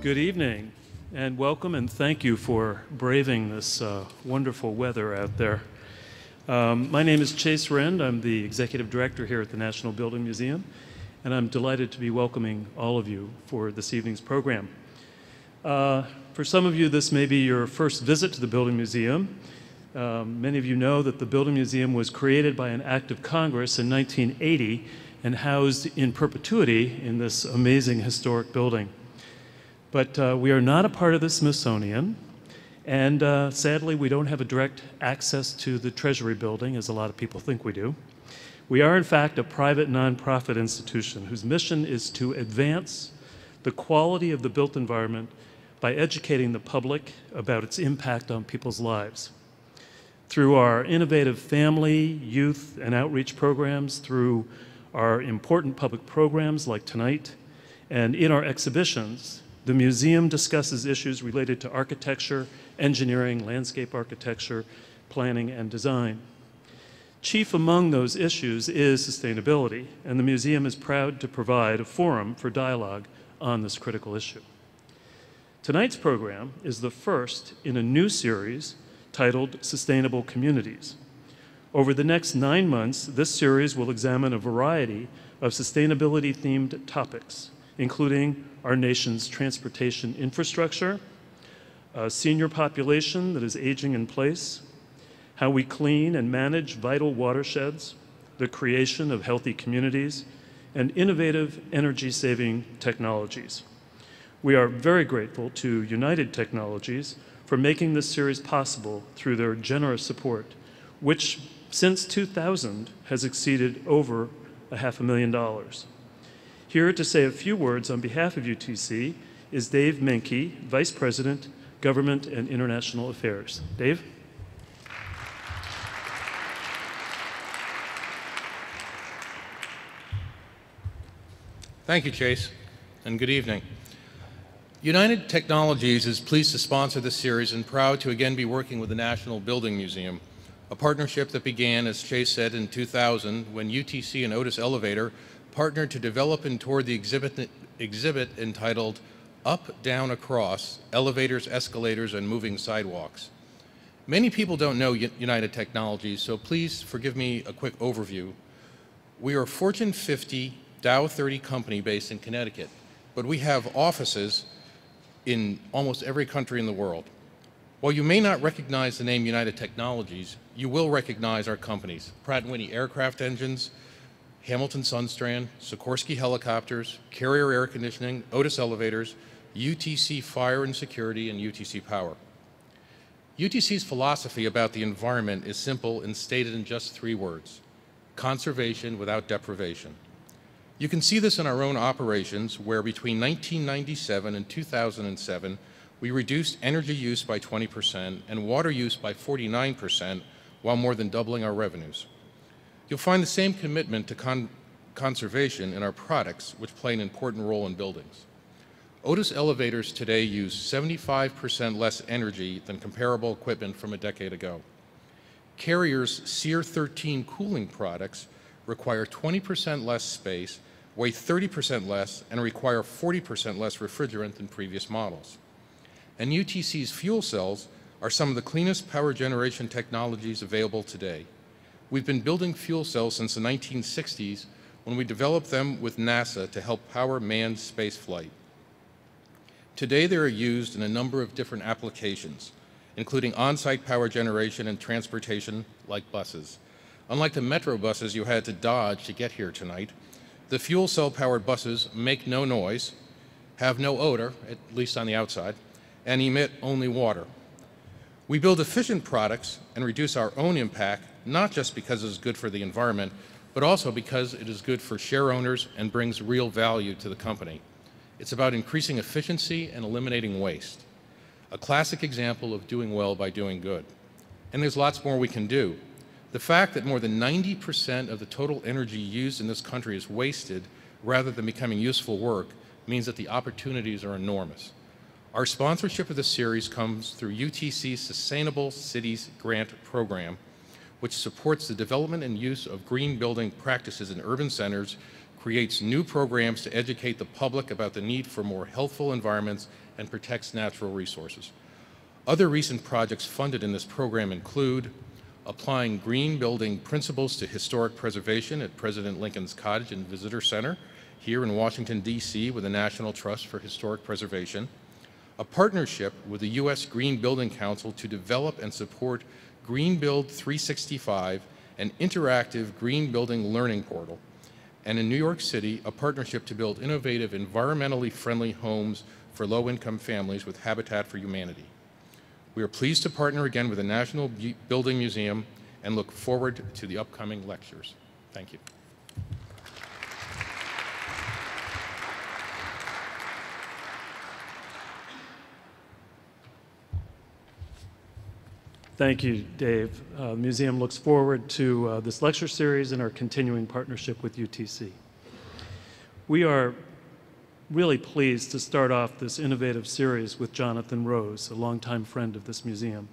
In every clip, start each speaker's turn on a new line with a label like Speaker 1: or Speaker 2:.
Speaker 1: Good evening, and welcome, and thank you for braving this wonderful weather out there. My name is Chase Rend. I'm the Executive Director here at the National Building Museum, and I'm delighted to be welcoming all of you for this evening's program. For some of you, this may be your first visit to the Building Museum. Many of you know that the Building Museum was created by an act of Congress in 1980 and housed in perpetuity in this amazing historic building. But we are not a part of the Smithsonian, and sadly, we don't have a direct access to the Treasury building, as a lot of people think we do. We are, in fact, a private nonprofit institution whose mission is to advance the quality of the built environment by educating the public about its impact on people's lives. Through our innovative family, youth, and outreach programs, through our important public programs like tonight, and in our exhibitions, the museum discusses issues related to architecture, engineering, landscape architecture, planning, and design. Chief among those issues is sustainability, and the museum is proud to provide a forum for dialogue on this critical issue. Tonight's program is the first in a new series titled Sustainable Communities. Over the next 9 months, this series will examine a variety of sustainability-themed topics, including our nation's transportation infrastructure, a senior population that is aging in place, how we clean and manage vital watersheds, the creation of healthy communities, and innovative energy-saving technologies. We are very grateful to United Technologies for making this series possible through their generous support, which since 2000 has exceeded over $500,000. Here to say a few words on behalf of UTC is Dave Menke, Vice President, Government and International Affairs. Dave?
Speaker 2: Thank you, Chase, and good evening. United Technologies is pleased to sponsor this series and proud to again be working with the National Building Museum, a partnership that began, as Chase said, in 2000 when UTC and Otis Elevator partnered to develop and tour the exhibit entitled Up, Down, Across, Elevators, Escalators, and Moving Sidewalks. Many people don't know United Technologies, so please forgive me a quick overview. We are a Fortune 50 Dow 30 company based in Connecticut, but we have offices in almost every country in the world. While you may not recognize the name United Technologies, you will recognize our companies: Pratt & Whitney Aircraft Engines, Hamilton Sundstrand, Sikorsky Helicopters, Carrier Air Conditioning, Otis Elevators, UTC Fire and Security, and UTC Power. UTC's philosophy about the environment is simple and stated in just 3 words: conservation without deprivation. You can see this in our own operations, where between 1997 and 2007, we reduced energy use by 20% and water use by 49%, while more than doubling our revenues. You'll find the same commitment to conservation in our products, which play an important role in buildings. Otis Elevators today use 75% less energy than comparable equipment from a decade ago. Carrier's SEER 13 cooling products require 20% less space, weigh 30% less, and require 40% less refrigerant than previous models. And UTC's fuel cells are some of the cleanest power generation technologies available today. We've been building fuel cells since the 1960s, when we developed them with NASA to help power manned space flight. Today they are used in a number of different applications, including on-site power generation and transportation like buses. Unlike the metro buses you had to dodge to get here tonight, the fuel cell powered buses make no noise, have no odor, at least on the outside, and emit only water. We build efficient products and reduce our own impact, not just because it is good for the environment, but also because it is good for share owners and brings real value to the company. It's about increasing efficiency and eliminating waste. A classic example of doing well by doing good. And there's lots more we can do. The fact that more than 90% of the total energy used in this country is wasted rather than becoming useful work means that the opportunities are enormous. Our sponsorship of this series comes through UTC's Sustainable Cities Grant Program, which supports the development and use of green building practices in urban centers creates new programs to educate the public about the need for more healthful environments, and protects natural resources. Other recent projects funded in this program include applying green building principles to historic preservation at President Lincoln's Cottage and Visitor Center here in Washington, D.C. with the National Trust for Historic Preservation, a partnership with the U.S. Green Building Council to develop and support Green Build 365, an interactive green building learning portal, and in New York City, a partnership to build innovative, environmentally friendly homes for low-income families with Habitat for Humanity. We are pleased to partner again with the National Building Museum and look forward to the upcoming lectures. Thank you.
Speaker 1: Thank you, Dave. The museum looks forward to this lecture series and our continuing partnership with UTC. We are really pleased to start off this innovative series with Jonathan Rose, a longtime friend of this museum.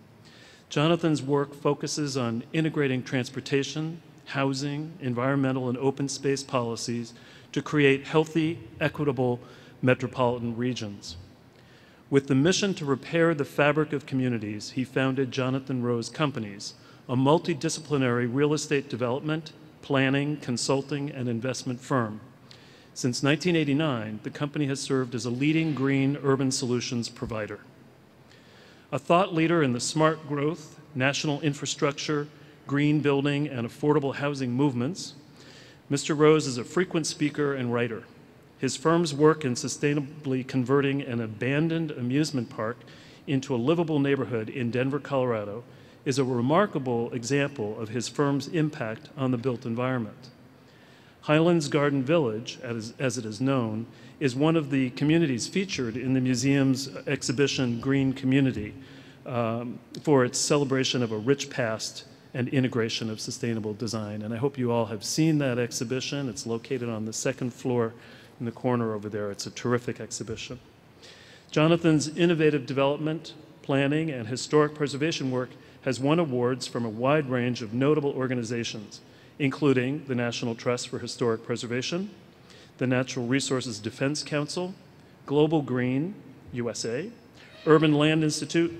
Speaker 1: Jonathan's work focuses on integrating transportation, housing, environmental, and open space policies to create healthy, equitable metropolitan regions. With the mission to repair the fabric of communities, he founded Jonathan Rose Companies, a multidisciplinary real estate development, planning, consulting, and investment firm. Since 1989, the company has served as a leading green urban solutions provider. A thought leader in the smart growth, national infrastructure, green building, and affordable housing movements, Mr. Rose is a frequent speaker and writer. His firm's work in sustainably converting an abandoned amusement park into a livable neighborhood in Denver, Colorado, is a remarkable example of his firm's impact on the built environment. Highlands Garden Village, as it is known, is one of the communities featured in the museum's exhibition Green Community for its celebration of a rich past and integration of sustainable design. And I hope you all have seen that exhibition. It's located on the second floor in the corner over there. It's a terrific exhibition. Jonathan's innovative development, planning, and historic preservation work has won awards from a wide range of notable organizations, including the National Trust for Historic Preservation, the Natural Resources Defense Council, Global Green, USA, Urban Land Institute,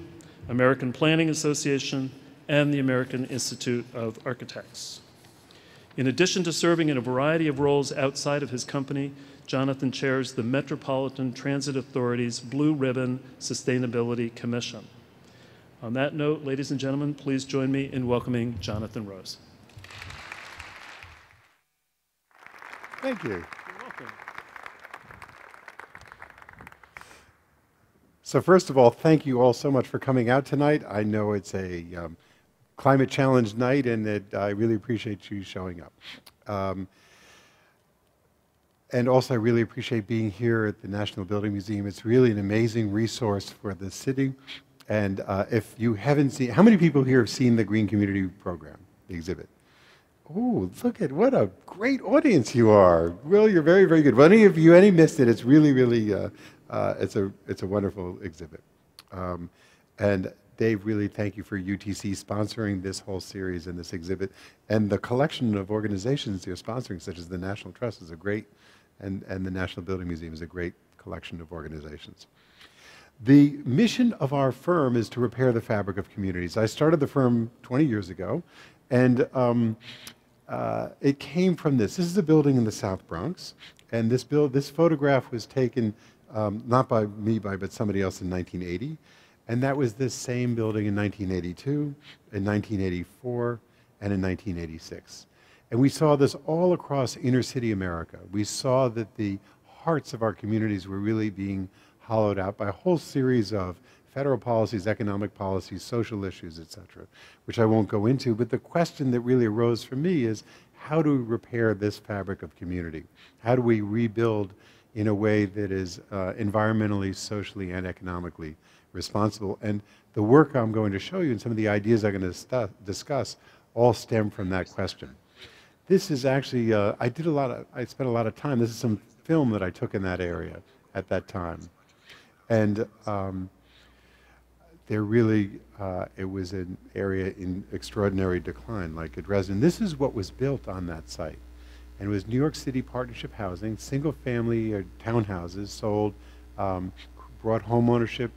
Speaker 1: American Planning Association, and the American Institute of Architects. In addition to serving in a variety of roles outside of his company, Jonathan chairs the Metropolitan Transit Authority's Blue Ribbon Sustainability Commission. On that note, ladies and gentlemen, please join me in welcoming Jonathan Rose.
Speaker 3: Thank you.
Speaker 1: You're welcome.
Speaker 3: So first of all, thank you all so much for coming out tonight. I know it's a climate challenge night, and that I really appreciate you showing up. And also, I really appreciate being here at the National Building Museum. It's really an amazing resource for the city. And if you haven't seen, how many people here have seen the Green Community Program, the exhibit? Oh, look at what a great audience you are. Well, you're very, very good. Well, if you missed it, it's really, really, it's a wonderful exhibit. And Dave, really thank you for UTC sponsoring this whole series and this exhibit. And the collection of organizations you're sponsoring, such as the National Trust, is a great, and the National Building Museum is a great collection of organizations. The mission of our firm is to repair the fabric of communities. I started the firm 20 years ago, and it came from this. This is a building in the South Bronx, and this photograph was taken not by me, but somebody else in 1980, and that was this same building in 1982, in 1984, and in 1986. And we saw this all across inner city America. We saw that the hearts of our communities were really being hollowed out by a whole series of federal policies, economic policies, social issues, etc., which I won't go into. But the question that really arose for me is, how do we repair this fabric of community? How do we rebuild in a way that is environmentally, socially, and economically responsible? And the work I'm going to show you and some of the ideas I'm going to discuss all stem from that question. This is actually, I spent a lot of time, this is some film that I took in that area at that time. And there really, it was an area in extraordinary decline, like at Dresden. This is what was built on that site. And it was New York City partnership housing, single-family townhouses sold, brought home ownership,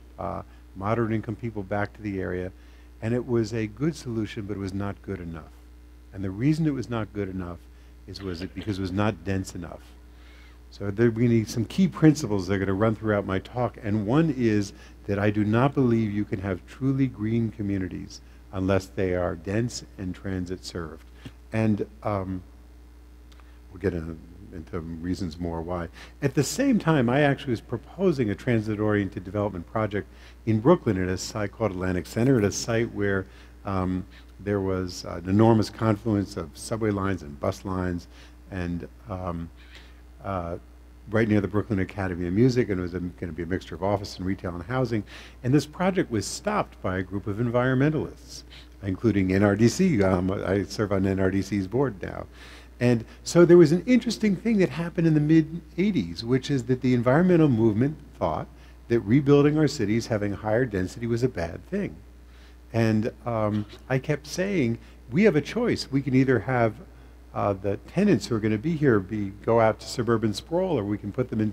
Speaker 3: moderate income people back to the area. And it was a good solution, but it was not good enough. And the reason it was not good enough was because it was not dense enough. So we need some key principles that are going to run throughout my talk. And one is that I do not believe you can have truly green communities unless they are dense and transit served. And we'll get into reasons more why. At the same time, I actually was proposing a transit-oriented development project in Brooklyn at a site called Atlantic Center, at a site where there was an enormous confluence of subway lines and bus lines, and right near the Brooklyn Academy of Music, and it was going to be a mixture of office and retail and housing. And this project was stopped by a group of environmentalists, including NRDC. I serve on NRDC's board now. And so there was an interesting thing that happened in the mid-'80s, which is that the environmental movement thought that rebuilding our cities, having higher density, was a bad thing. And I kept saying, we have a choice. We can either have the tenants who are going to be here go out to suburban sprawl, or we can put them in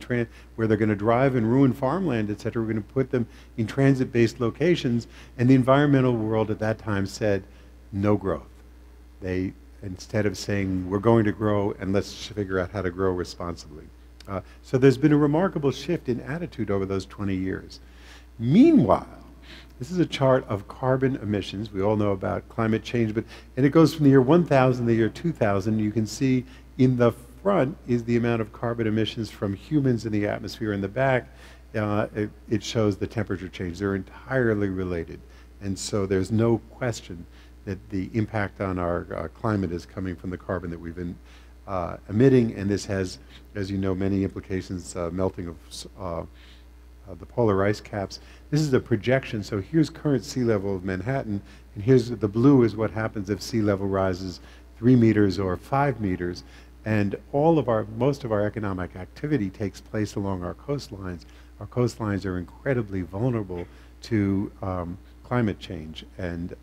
Speaker 3: where they're going to drive and ruin farmland, et cetera. We're going to put them in transit-based locations. And the environmental world at that time said, no growth. They, instead of saying, we're going to grow and let's figure out how to grow responsibly. So there's been a remarkable shift in attitude over those 20 years. Meanwhile, this is a chart of carbon emissions. We all know about climate change, and it goes from the year 1000 to the year 2000. You can see in the front is the amount of carbon emissions from humans in the atmosphere. In the back, it shows the temperature change. They're entirely related. And so there's no question that the impact on our climate is coming from the carbon that we've been emitting. And this has, as you know, many implications, melting of the polar ice caps. This is a projection. So here's current sea level of Manhattan, and here's the blue is what happens if sea level rises 3 meters or 5 meters. And most of our economic activity takes place along our coastlines. Our coastlines are incredibly vulnerable to climate change. And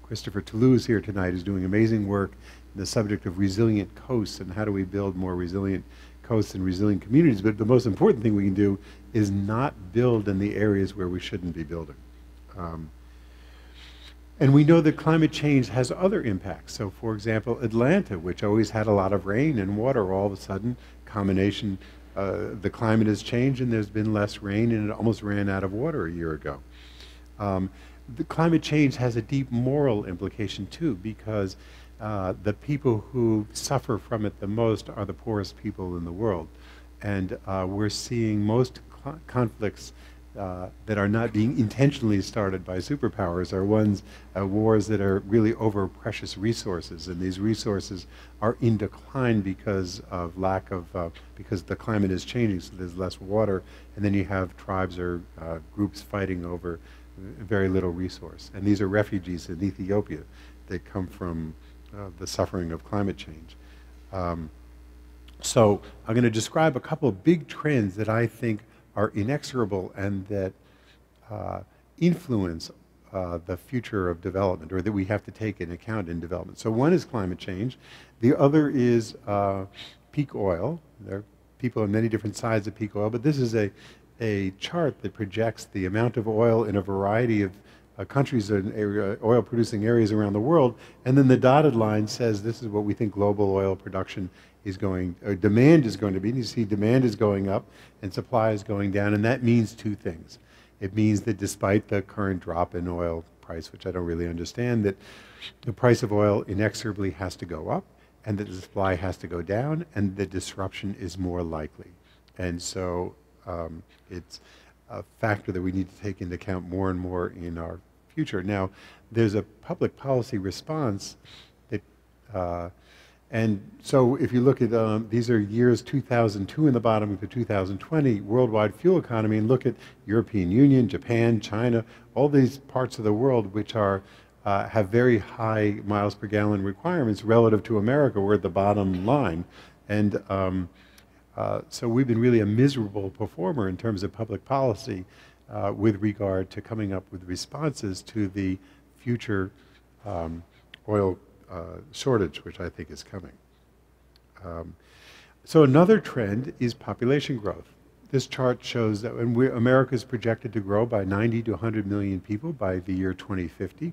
Speaker 3: Christopher Toulouse here tonight is doing amazing work in the subject of resilient coasts and how do we build more resilient coasts and resilient communities. But the most important thing we can do is not build in the areas where we shouldn't be building. And we know that climate change has other impacts. So for example, Atlanta, which always had a lot of rain and water, all of a sudden, the climate has changed and there's been less rain and it almost ran out of water a year ago. The climate change has a deep moral implication too, because the people who suffer from it the most are the poorest people in the world. And we're seeing most conflicts that are not being intentionally started by superpowers are wars that are really over precious resources, and these resources are in decline because of because the climate is changing, so there's less water, and then you have tribes or groups fighting over very little resource. And these are refugees in Ethiopia that come from the suffering of climate change. So I'm going to describe a couple of big trends that I think are inexorable and that influence the future of development, or that we have to take into account in development. So one is climate change. The other is peak oil. There are people on many different sides of peak oil, but this is a chart that projects the amount of oil in a variety of countries and oil-producing areas around the world, and then the dotted line says this is what we think global oil production is demand is going to be. And you see demand is going up and supply is going down, and that means two things. It means that despite the current drop in oil price, which I don't really understand, that the price of oil inexorably has to go up, and that the supply has to go down, and the disruption is more likely. And so it's a factor that we need to take into account more and more in our future. Now, there's a public policy response that, and so if you look at, these are years 2002 in the bottom to 2020, worldwide fuel economy, and look at European Union, Japan, China, all these parts of the world which are, have very high miles per gallon requirements relative to America. We're at the bottom line. And so we've been really a miserable performer in terms of public policy with regard to coming up with responses to the future oil shortage, which I think is coming. So another trend is population growth. This chart shows that America is projected to grow by 90 to 100 million people by the year 2050.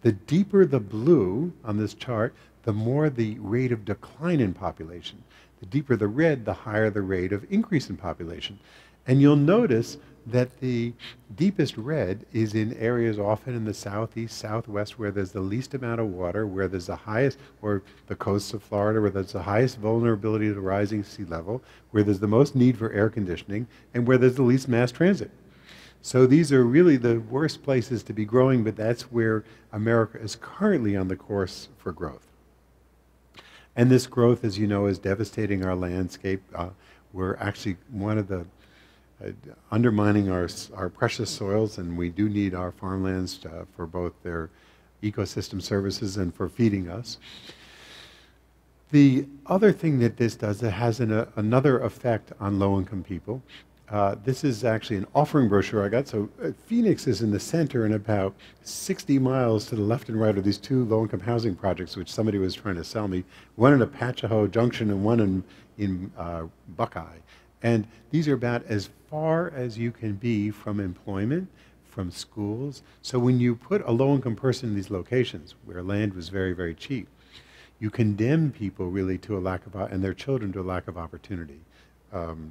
Speaker 3: The deeper the blue on this chart, the more the rate of decline in population. The deeper the red, the higher the rate of increase in population. And you'll notice that the deepest red is in areas often in the southeast, southwest, where there's the least amount of water, where there's the highest, or the coasts of Florida, where there's the highest vulnerability to rising sea level, where there's the most need for air conditioning, and where there's the least mass transit. So these are really the worst places to be growing, but that's where America is currently on the course for growth. And this growth, as you know, is devastating our landscape. We're actually one of the undermining our precious soils, and we do need our farmlands for both their ecosystem services and for feeding us. The other thing that this does, it has another effect on low-income people. This is actually an offering brochure I got. So Phoenix is in the center, and about 60 miles to the left and right are these two low-income housing projects, which somebody was trying to sell me, one in Apacheho Junction and one in Buckeye. And these are about as far as you can be from employment, from schools. So when you put a low-income person in these locations where land was very, very cheap, you condemn people really to a lack of, and their children to a lack of opportunity. Across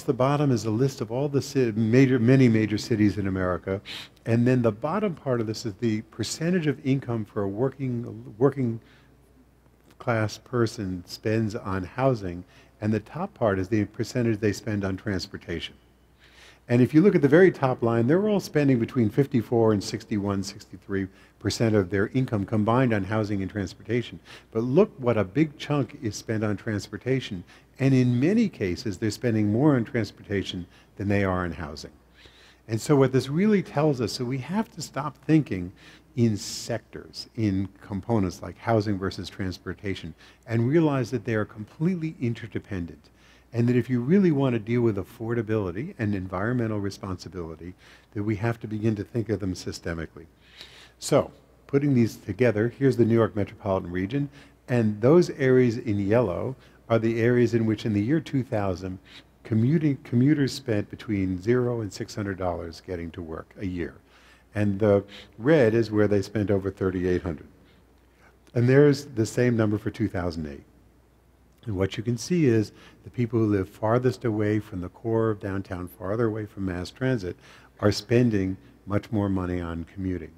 Speaker 3: the bottom is a list of all the many major cities in America. And then the bottom part of this is the percentage of income for a working class person spends on housing, and the top part is the percentage they spend on transportation. And if you look at the very top line, they're all spending between 54 and 61, 63% of their income combined on housing and transportation. But look what a big chunk is spent on transportation, and in many cases they're spending more on transportation than they are on housing. And so what this really tells us, so we have to stop thinking in sectors, in components like housing versus transportation, and realize that they are completely interdependent. And that if you really want to deal with affordability and environmental responsibility, that we have to begin to think of them systemically. So, putting these together, here's the New York metropolitan region, and those areas in yellow are the areas in which in the year 2000, commuters spent between $0 and $600 getting to work a year. And the red is where they spent over $3,800. And there's the same number for 2008. And what you can see is the people who live farthest away from the core of downtown, farther away from mass transit, are spending much more money on commuting.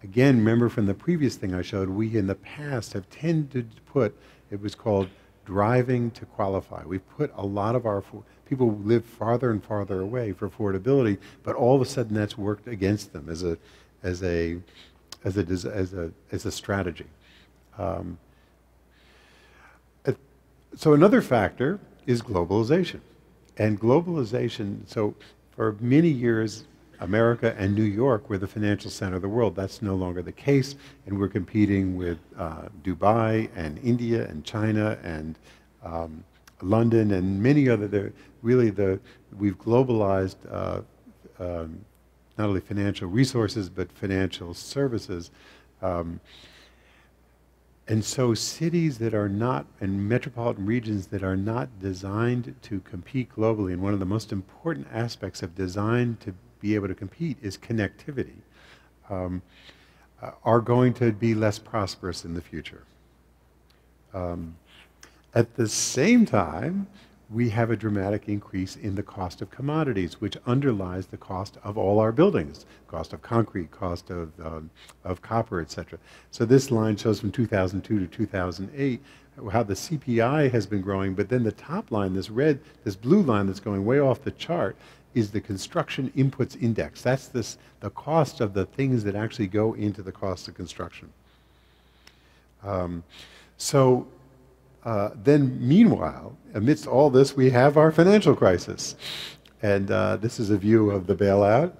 Speaker 3: Again, remember from the previous thing I showed, we in the past have tended to put, it was called driving to qualify. We've put a lot of our people who live farther and farther away for affordability, but all of a sudden that's worked against them as a strategy. So another factor is globalization. And globalization, so for many years, America and New York were the financial center of the world. That's no longer the case, and we're competing with Dubai and India and China and London and many other, we've globalized not only financial resources, but financial services. And so cities that are not, and metropolitan regions that are not designed to compete globally, and one of the most important aspects of design to be able to compete is connectivity, are going to be less prosperous in the future. At the same time, we have a dramatic increase in the cost of commodities, which underlies the cost of all our buildings, cost of concrete, cost of copper, etc. So this line shows from 2002 to 2008 how the CPI has been growing, but then the top line, this blue line that's going way off the chart, is the construction inputs index. That's the cost of the things that actually go into the cost of construction. Then meanwhile, amidst all this, we have our financial crisis. And this is a view of the bailout.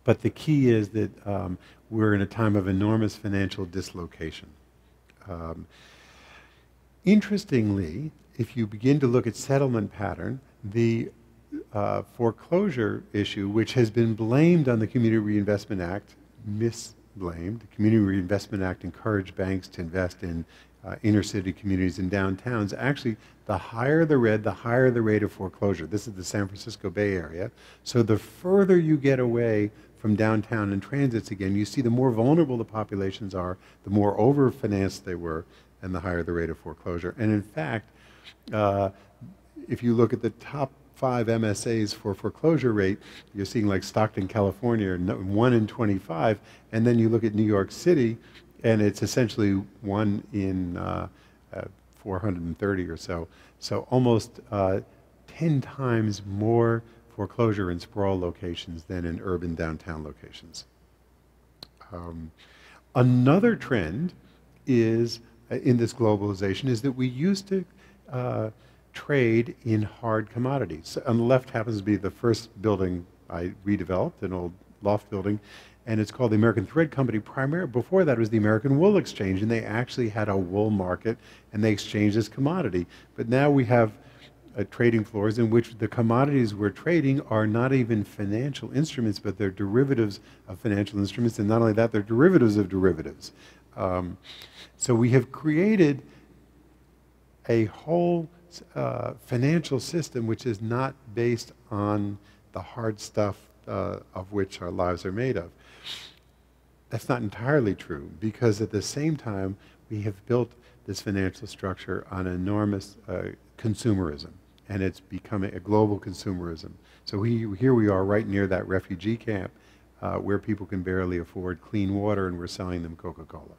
Speaker 3: But the key is that we're in a time of enormous financial dislocation. Interestingly, if you begin to look at settlement pattern, the foreclosure issue, which has been blamed on the Community Reinvestment Act, blamed. The Community Reinvestment Act encouraged banks to invest in inner city communities and downtowns. Actually, the higher the red, the higher the rate of foreclosure. This is the San Francisco Bay Area. So the further you get away from downtown and transits again, you see the more vulnerable the populations are, the more overfinanced they were, and the higher the rate of foreclosure. And in fact, if you look at the top 5 MSAs for foreclosure rate, you're seeing like Stockton, California, 1 in 25, and then you look at New York City, and it's essentially 1 in 430 or so. So almost 10 times more foreclosure in sprawl locations than in urban downtown locations. Another trend is, in this globalization, is that we used to trade in hard commodities. So on the left happens to be the first building I redeveloped, an old loft building, and it's called the American Thread Company. Before that was the American Wool Exchange, and they actually had a wool market, and they exchanged as commodity. But now we have trading floors in which the commodities we're trading are not even financial instruments, but they're derivatives of financial instruments, and not only that, they're derivatives of derivatives. So we have created a whole financial system which is not based on the hard stuff of which our lives are made of. That's not entirely true, because at the same time we have built this financial structure on enormous consumerism, and it's becoming a global consumerism. So here we are right near that refugee camp where people can barely afford clean water, and we're selling them Coca-Cola.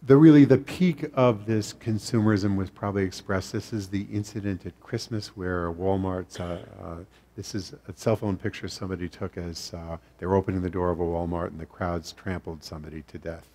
Speaker 3: The peak of this consumerism was probably expressed. This is the incident at Christmas where Walmart's, this is a cell phone picture somebody took as they were opening the door of a Walmart and the crowds trampled somebody to death.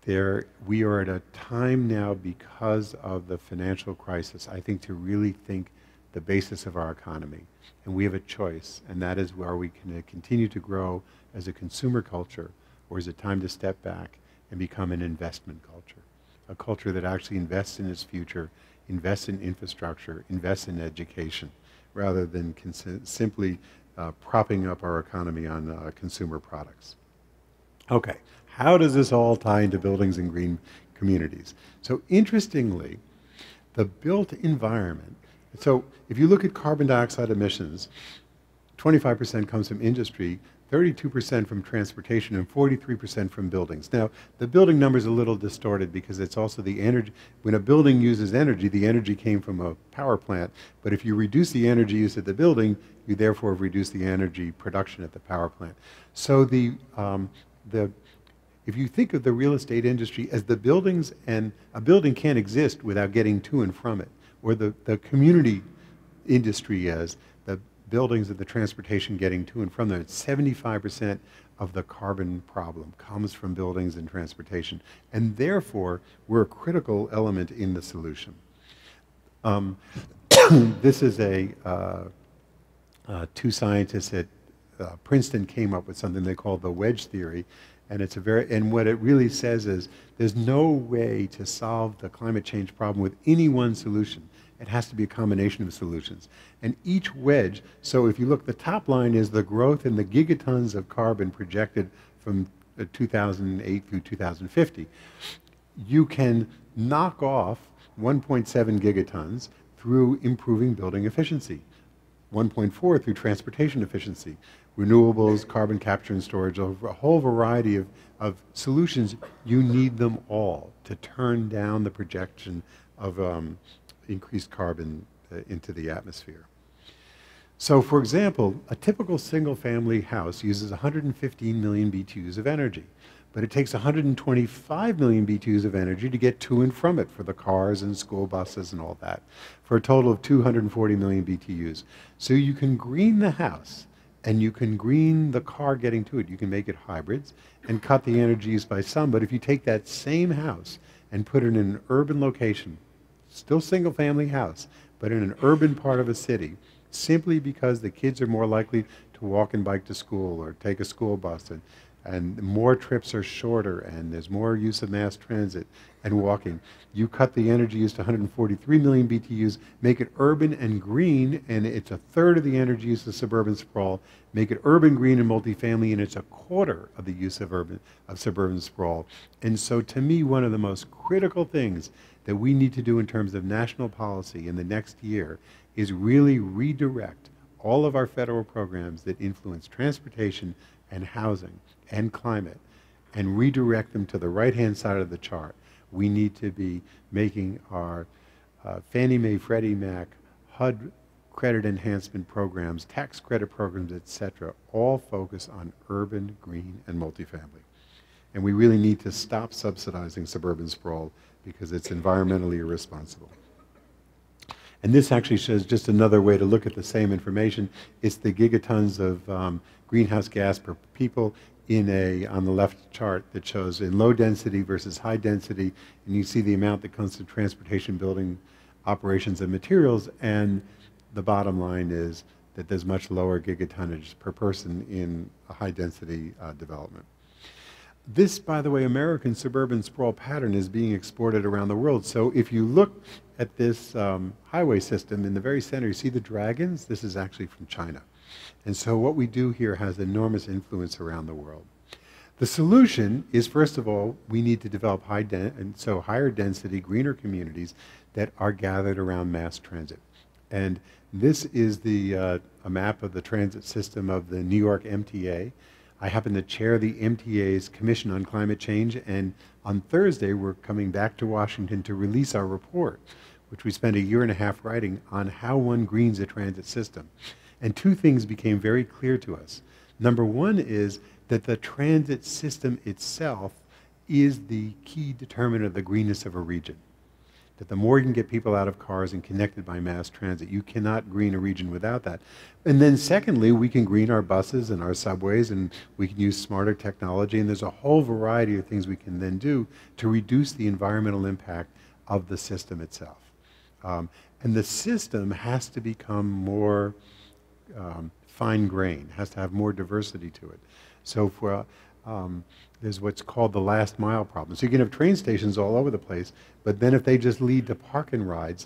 Speaker 3: We are at a time now, because of the financial crisis, I think, to really think the basis of our economy. And we have a choice, and that is, are we going to continue to grow as a consumer culture, or is it time to step back and become an investment culture? A culture that actually invests in its future, invests in infrastructure, invests in education, rather than simply propping up our economy on consumer products. Okay, how does this all tie into buildings and green communities? So interestingly, the built environment, so if you look at carbon dioxide emissions, 25% comes from industry, 32% from transportation, and 43% from buildings. Now, the building number is a little distorted because it's also the energy. When a building uses energy, the energy came from a power plant. But if you reduce the energy use at the building, you therefore reduce the energy production at the power plant. So if you think of the real estate industry as the buildings, and a building can't exist without getting to and from it, or the community industry as the buildings and the transportation getting to and from them, 75% of the carbon problem comes from buildings and transportation. And therefore, we're a critical element in the solution. This is two scientists at Princeton came up with something they call the wedge theory. And and what it really says is there's no way to solve the climate change problem with any one solution. It has to be a combination of solutions. And each wedge, so if you look, the top line is the growth in the gigatons of carbon projected from 2008 through 2050. You can knock off 1.7 gigatons through improving building efficiency, 1.4 through transportation efficiency, renewables, carbon capture and storage, a whole variety of solutions. You need them all to turn down the projection of increased carbon into the atmosphere. So, for example, a typical single-family house uses 115 million BTUs of energy, but it takes 125 million BTUs of energy to get to and from it for the cars and school buses and all that, for a total of 240 million BTUs. So you can green the house, and you can green the car getting to it. You can make it hybrids and cut the energy used by some, but if you take that same house and put it in an urban location, still single-family house, but in an urban part of a city, simply because the kids are more likely to walk and bike to school or take a school bus, and more trips are shorter, and there's more use of mass transit and walking. You cut the energy use to 143 million BTUs, make it urban and green, and it's a third of the energy use of suburban sprawl. Make it urban, green, and multifamily, and it's a quarter of the use of suburban sprawl. And so to me, one of the most critical things that we need to do in terms of national policy in the next year is really redirect all of our federal programs that influence transportation and housing and climate and redirect them to the right-hand side of the chart. We need to be making our Fannie Mae, Freddie Mac, HUD credit enhancement programs, tax credit programs, etc., all focus on urban, green, and multifamily. And we really need to stop subsidizing suburban sprawl because it's environmentally irresponsible. And this actually shows just another way to look at the same information. It's the gigatons of greenhouse gas per people on the left chart that shows in low density versus high density, and you see the amount that comes to transportation, building, operations, and materials, and the bottom line is that there's much lower gigatonnage per person in a high density development. This, by the way, American suburban sprawl pattern is being exported around the world. So if you look at this highway system in the very center, you see the dragons? This is actually from China. And so what we do here has enormous influence around the world. The solution is, first of all, we need to develop higher density, greener communities that are gathered around mass transit. And this is a map of the transit system of the New York MTA. I happen to chair the MTA's Commission on Climate Change, and on Thursday we're coming back to Washington to release our report, which we spent a year and a half writing on how one greens a transit system. And two things became very clear to us. Number one is that the transit system itself is the key determinant of the greenness of a region. That the more you can get people out of cars and connected by mass transit, you cannot green a region without that. And then secondly, we can green our buses and our subways, and we can use smarter technology, and there's a whole variety of things we can then do to reduce the environmental impact of the system itself. And the system has to become more fine-grained, has to have more diversity to it. So there's what's called the last mile problem. So you can have train stations all over the place, but then if they just lead to park and rides,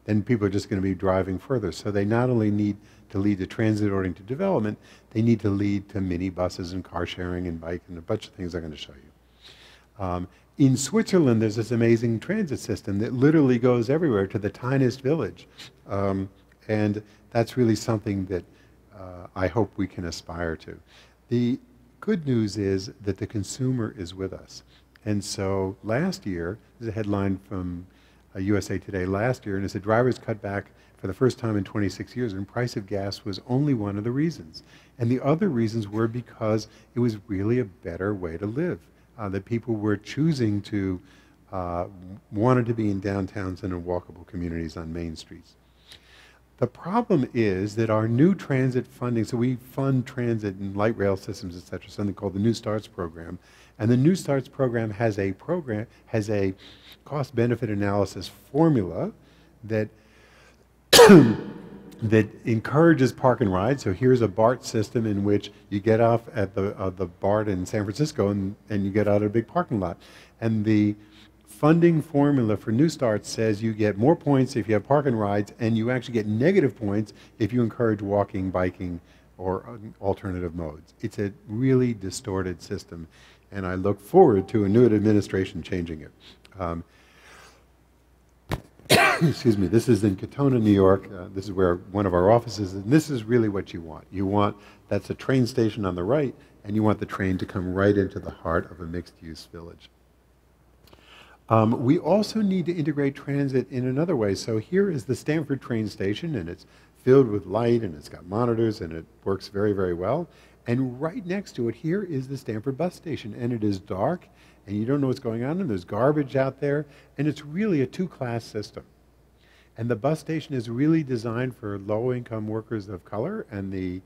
Speaker 3: then people are just going to be driving further. So they not only need to lead to transit-oriented development, they need to lead to minibuses and car sharing and bike and a bunch of things I'm going to show you. In Switzerland, there's this amazing transit system that literally goes everywhere to the tiniest village. And that's really something that I hope we can aspire to. The good news is that the consumer is with us. And so last year, there's a headline from USA Today last year, and it said drivers cut back for the first time in 26 years, and price of gas was only one of the reasons. And the other reasons were because it was really a better way to live, that people were choosing to, wanted to be in downtowns and in walkable communities on main streets. The problem is that our new transit funding, so we fund transit and light rail systems, et cetera, something called the New Starts program. And the New Starts program has a cost-benefit analysis formula that that encourages park and ride. So here's a BART system in which you get off at the BART in San Francisco and you get out of a big parking lot. And the funding formula for New Start says you get more points if you have park and rides, and you actually get negative points if you encourage walking, biking, or alternative modes. It's a really distorted system, and I look forward to a new administration changing it. Excuse me, this is in Katona, New York. This is where one of our offices is, and this is really what you want. That's a train station on the right, and you want the train to come right into the heart of a mixed-use village. We also need to integrate transit in another way. So here is the Stanford train station, and it's filled with light, and it's got monitors, and it works very, very well. And right next to it here is the Stanford bus station, and it is dark, and you don't know what's going on, and there's garbage out there, and it's really a two-class system. And the bus station is really designed for low-income workers of color, and the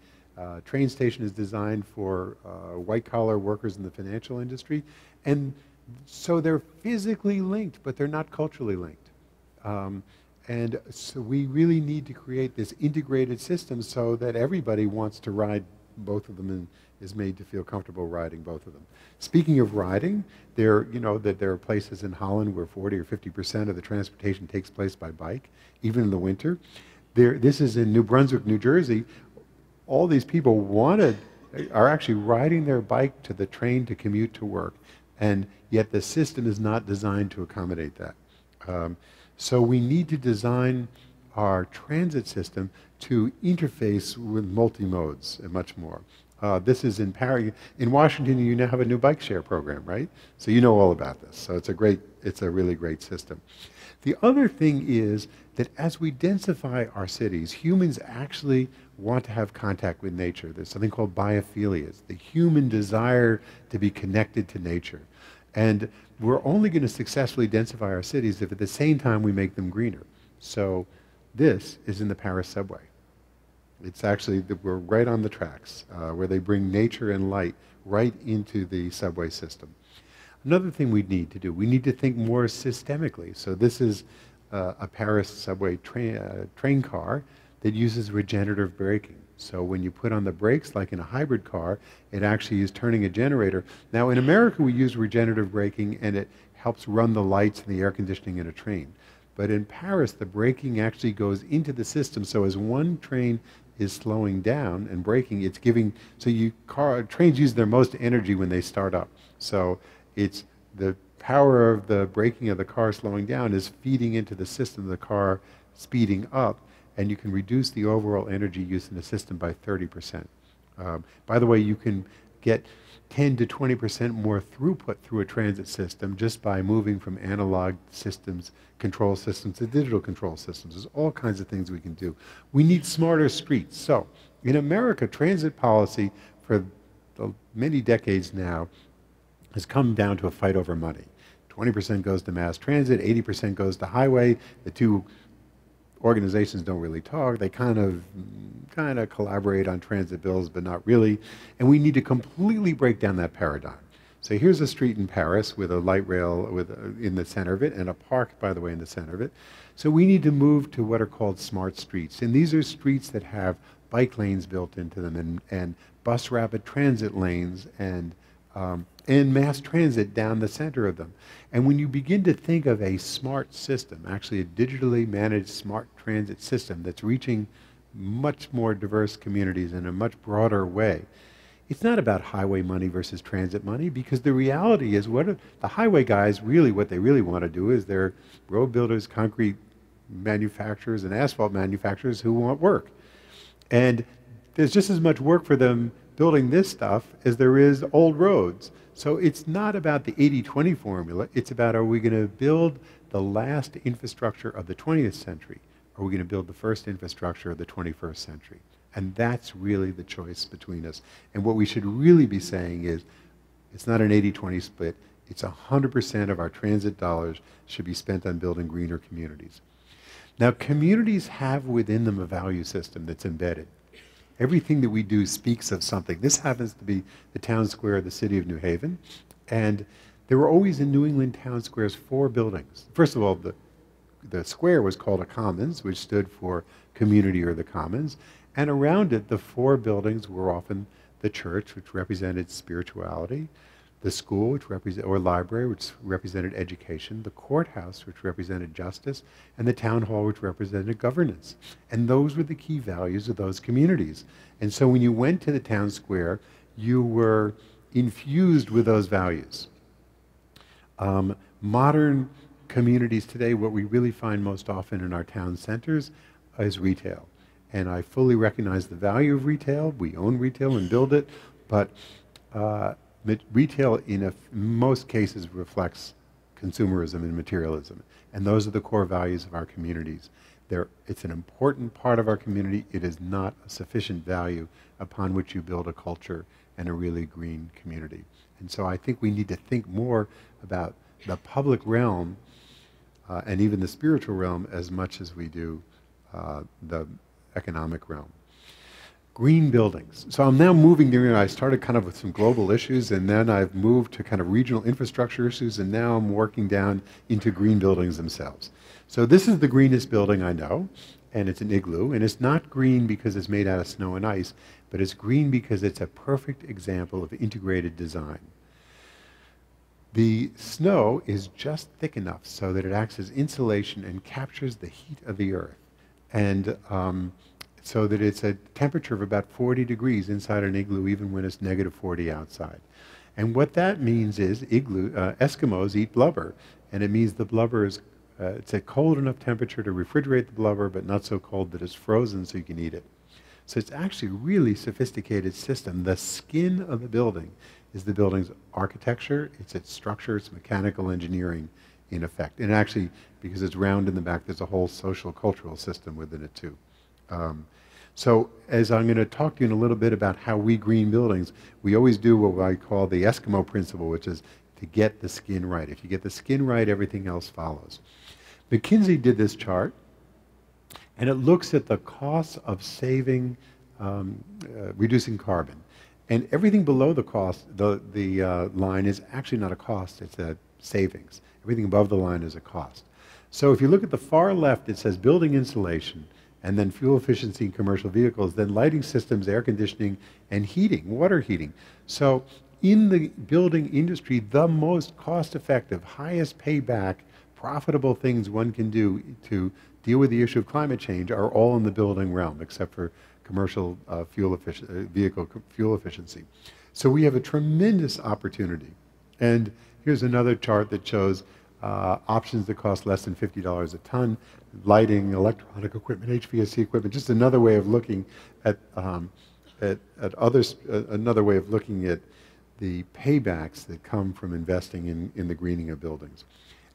Speaker 3: train station is designed for white-collar workers in the financial industry. And so they're physically linked, but they're not culturally linked. And so we really need to create this integrated system so that everybody wants to ride both of them is made to feel comfortable riding both of them. Speaking of riding, there are places in Holland where 40 or 50% of the transportation takes place by bike, even in the winter. This is in New Brunswick, New Jersey. All these people are actually riding their bike to the train to commute to work, and yet the system is not designed to accommodate that. So we need to design our transit system to interface with multi-modes and much more. This is in Paris. In Washington, you now have a new bike share program, right? So you know all about this. So it's a really great system. The other thing is that as we densify our cities, humans actually want to have contact with nature. There's something called biophilia. It's the human desire to be connected to nature. And we're only going to successfully densify our cities if at the same time we make them greener. So this is in the Paris subway. It's actually, we're right on the tracks where they bring nature and light right into the subway system. Another thing we need to do, we need to think more systemically. So this is a Paris subway train car that uses regenerative braking. So when you put on the brakes, like in a hybrid car, it actually is turning a generator. Now in America, we use regenerative braking and it helps run the lights and the air conditioning in a train. But in Paris, the braking actually goes into the system. So as one train is slowing down and braking, it's giving, so trains use their most energy when they start up. So it's the power of the braking of the car slowing down is feeding into the system of the car speeding up, and you can reduce the overall energy use in the system by 30%. By the way, you can get 10 to 20% more throughput through a transit system just by moving from analog systems, control systems, to digital control systems. There's all kinds of things we can do. We need smarter streets. So in America, transit policy for many decades now has come down to a fight over money. 20% goes to mass transit, 80% goes to highway. The two organizations don't really talk. They kind of collaborate on transit bills, but not really. And we need to completely break down that paradigm. So here's a street in Paris with a light rail in the center of it, and a park, by the way, in the center of it. So we need to move to what are called smart streets. And these are streets that have bike lanes built into them, and bus rapid transit lanes, and mass transit down the center of them. And when you begin to think of a smart system, actually a digitally managed smart transit system that's reaching much more diverse communities in a much broader way, it's not about highway money versus transit money, because the reality is the highway guys really, what they really want to do is they're road builders, concrete manufacturers, and asphalt manufacturers who want work. And there's just as much work for them building this stuff as there is old roads. So it's not about the 80-20 formula. It's about, are we going to build the last infrastructure of the 20th century? Or are we going to build the first infrastructure of the 21st century? And that's really the choice between us. And what we should really be saying is, it's not an 80-20 split. It's 100% of our transit dollars should be spent on building greener communities. Now, communities have within them a value system that's embedded. Everything that we do speaks of something. This happens to be the town square of the city of New Haven. And there were always in New England town squares 4 buildings. First of all, the square was called a commons, which stood for community or the commons. And around it, the 4 buildings were often the church, which represented spirituality, the school, or library, which represented education, the courthouse, which represented justice, and the town hall, which represented governance. And those were the key values of those communities. And so when you went to the town square, you were infused with those values. Modern communities today, what we really find most often in our town centers is retail. And I fully recognize the value of retail. We own retail and build it, but retail in most cases reflects consumerism and materialism. And those are the core values of our communities. It's an important part of our community. It is not a sufficient value upon which you build a culture and a really green community. And so I think we need to think more about the public realm and even the spiritual realm as much as we do the economic realm. Green buildings. So I'm now moving there. I started kind of with some global issues, and then I've moved to kind of regional infrastructure issues, and now I'm working down into green buildings themselves. So this is the greenest building I know. and it's an igloo, and it's not green because it's made out of snow and ice, but it's green because it's a perfect example of integrated design. The snow is just thick enough so that it acts as insulation and captures the heat of the earth, and so that it's a temperature of about 40 degrees inside an igloo, even when it's negative 40 outside. And what that means is Eskimos eat blubber, and it means the blubber is it's a cold enough temperature to refrigerate the blubber, but not so cold that it's frozen so you can eat it. So it's actually a really sophisticated system. The skin of the building is the building's architecture, it's its structure, it's mechanical engineering in effect. And actually, because it's round in the back, there's a whole social cultural system within it too. So as I'm going to talk to you in a little bit about how we green buildings, we always do what I call the Eskimo principle, which is to get the skin right. If you get the skin right, everything else follows. McKinsey did this chart, and it looks at the cost of saving, reducing carbon. And everything below the cost, the line is actually not a cost, it's a savings. Everything above the line is a cost. So if you look at the far left, it says building insulation, and then fuel efficiency in commercial vehicles, then lighting systems, air conditioning, and heating, water heating. So in the building industry, the most cost-effective, highest payback, profitable things one can do to deal with the issue of climate change are all in the building realm, except for commercial vehicle fuel efficiency. So we have a tremendous opportunity. And here's another chart that shows options that cost less than $50 a ton, lighting, electronic equipment, HVAC equipment, just another way of looking at another way of looking at the paybacks that come from investing in the greening of buildings.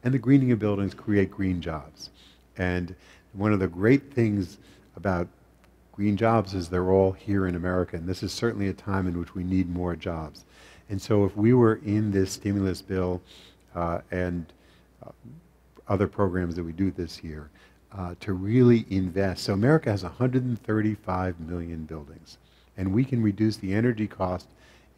Speaker 3: And the greening of buildings create green jobs. And one of the great things about green jobs is they're all here in America, and this is certainly a time in which we need more jobs. And so if we were in this stimulus bill and other programs that we do this year, to really invest. So America has 135 million buildings, and we can reduce the energy cost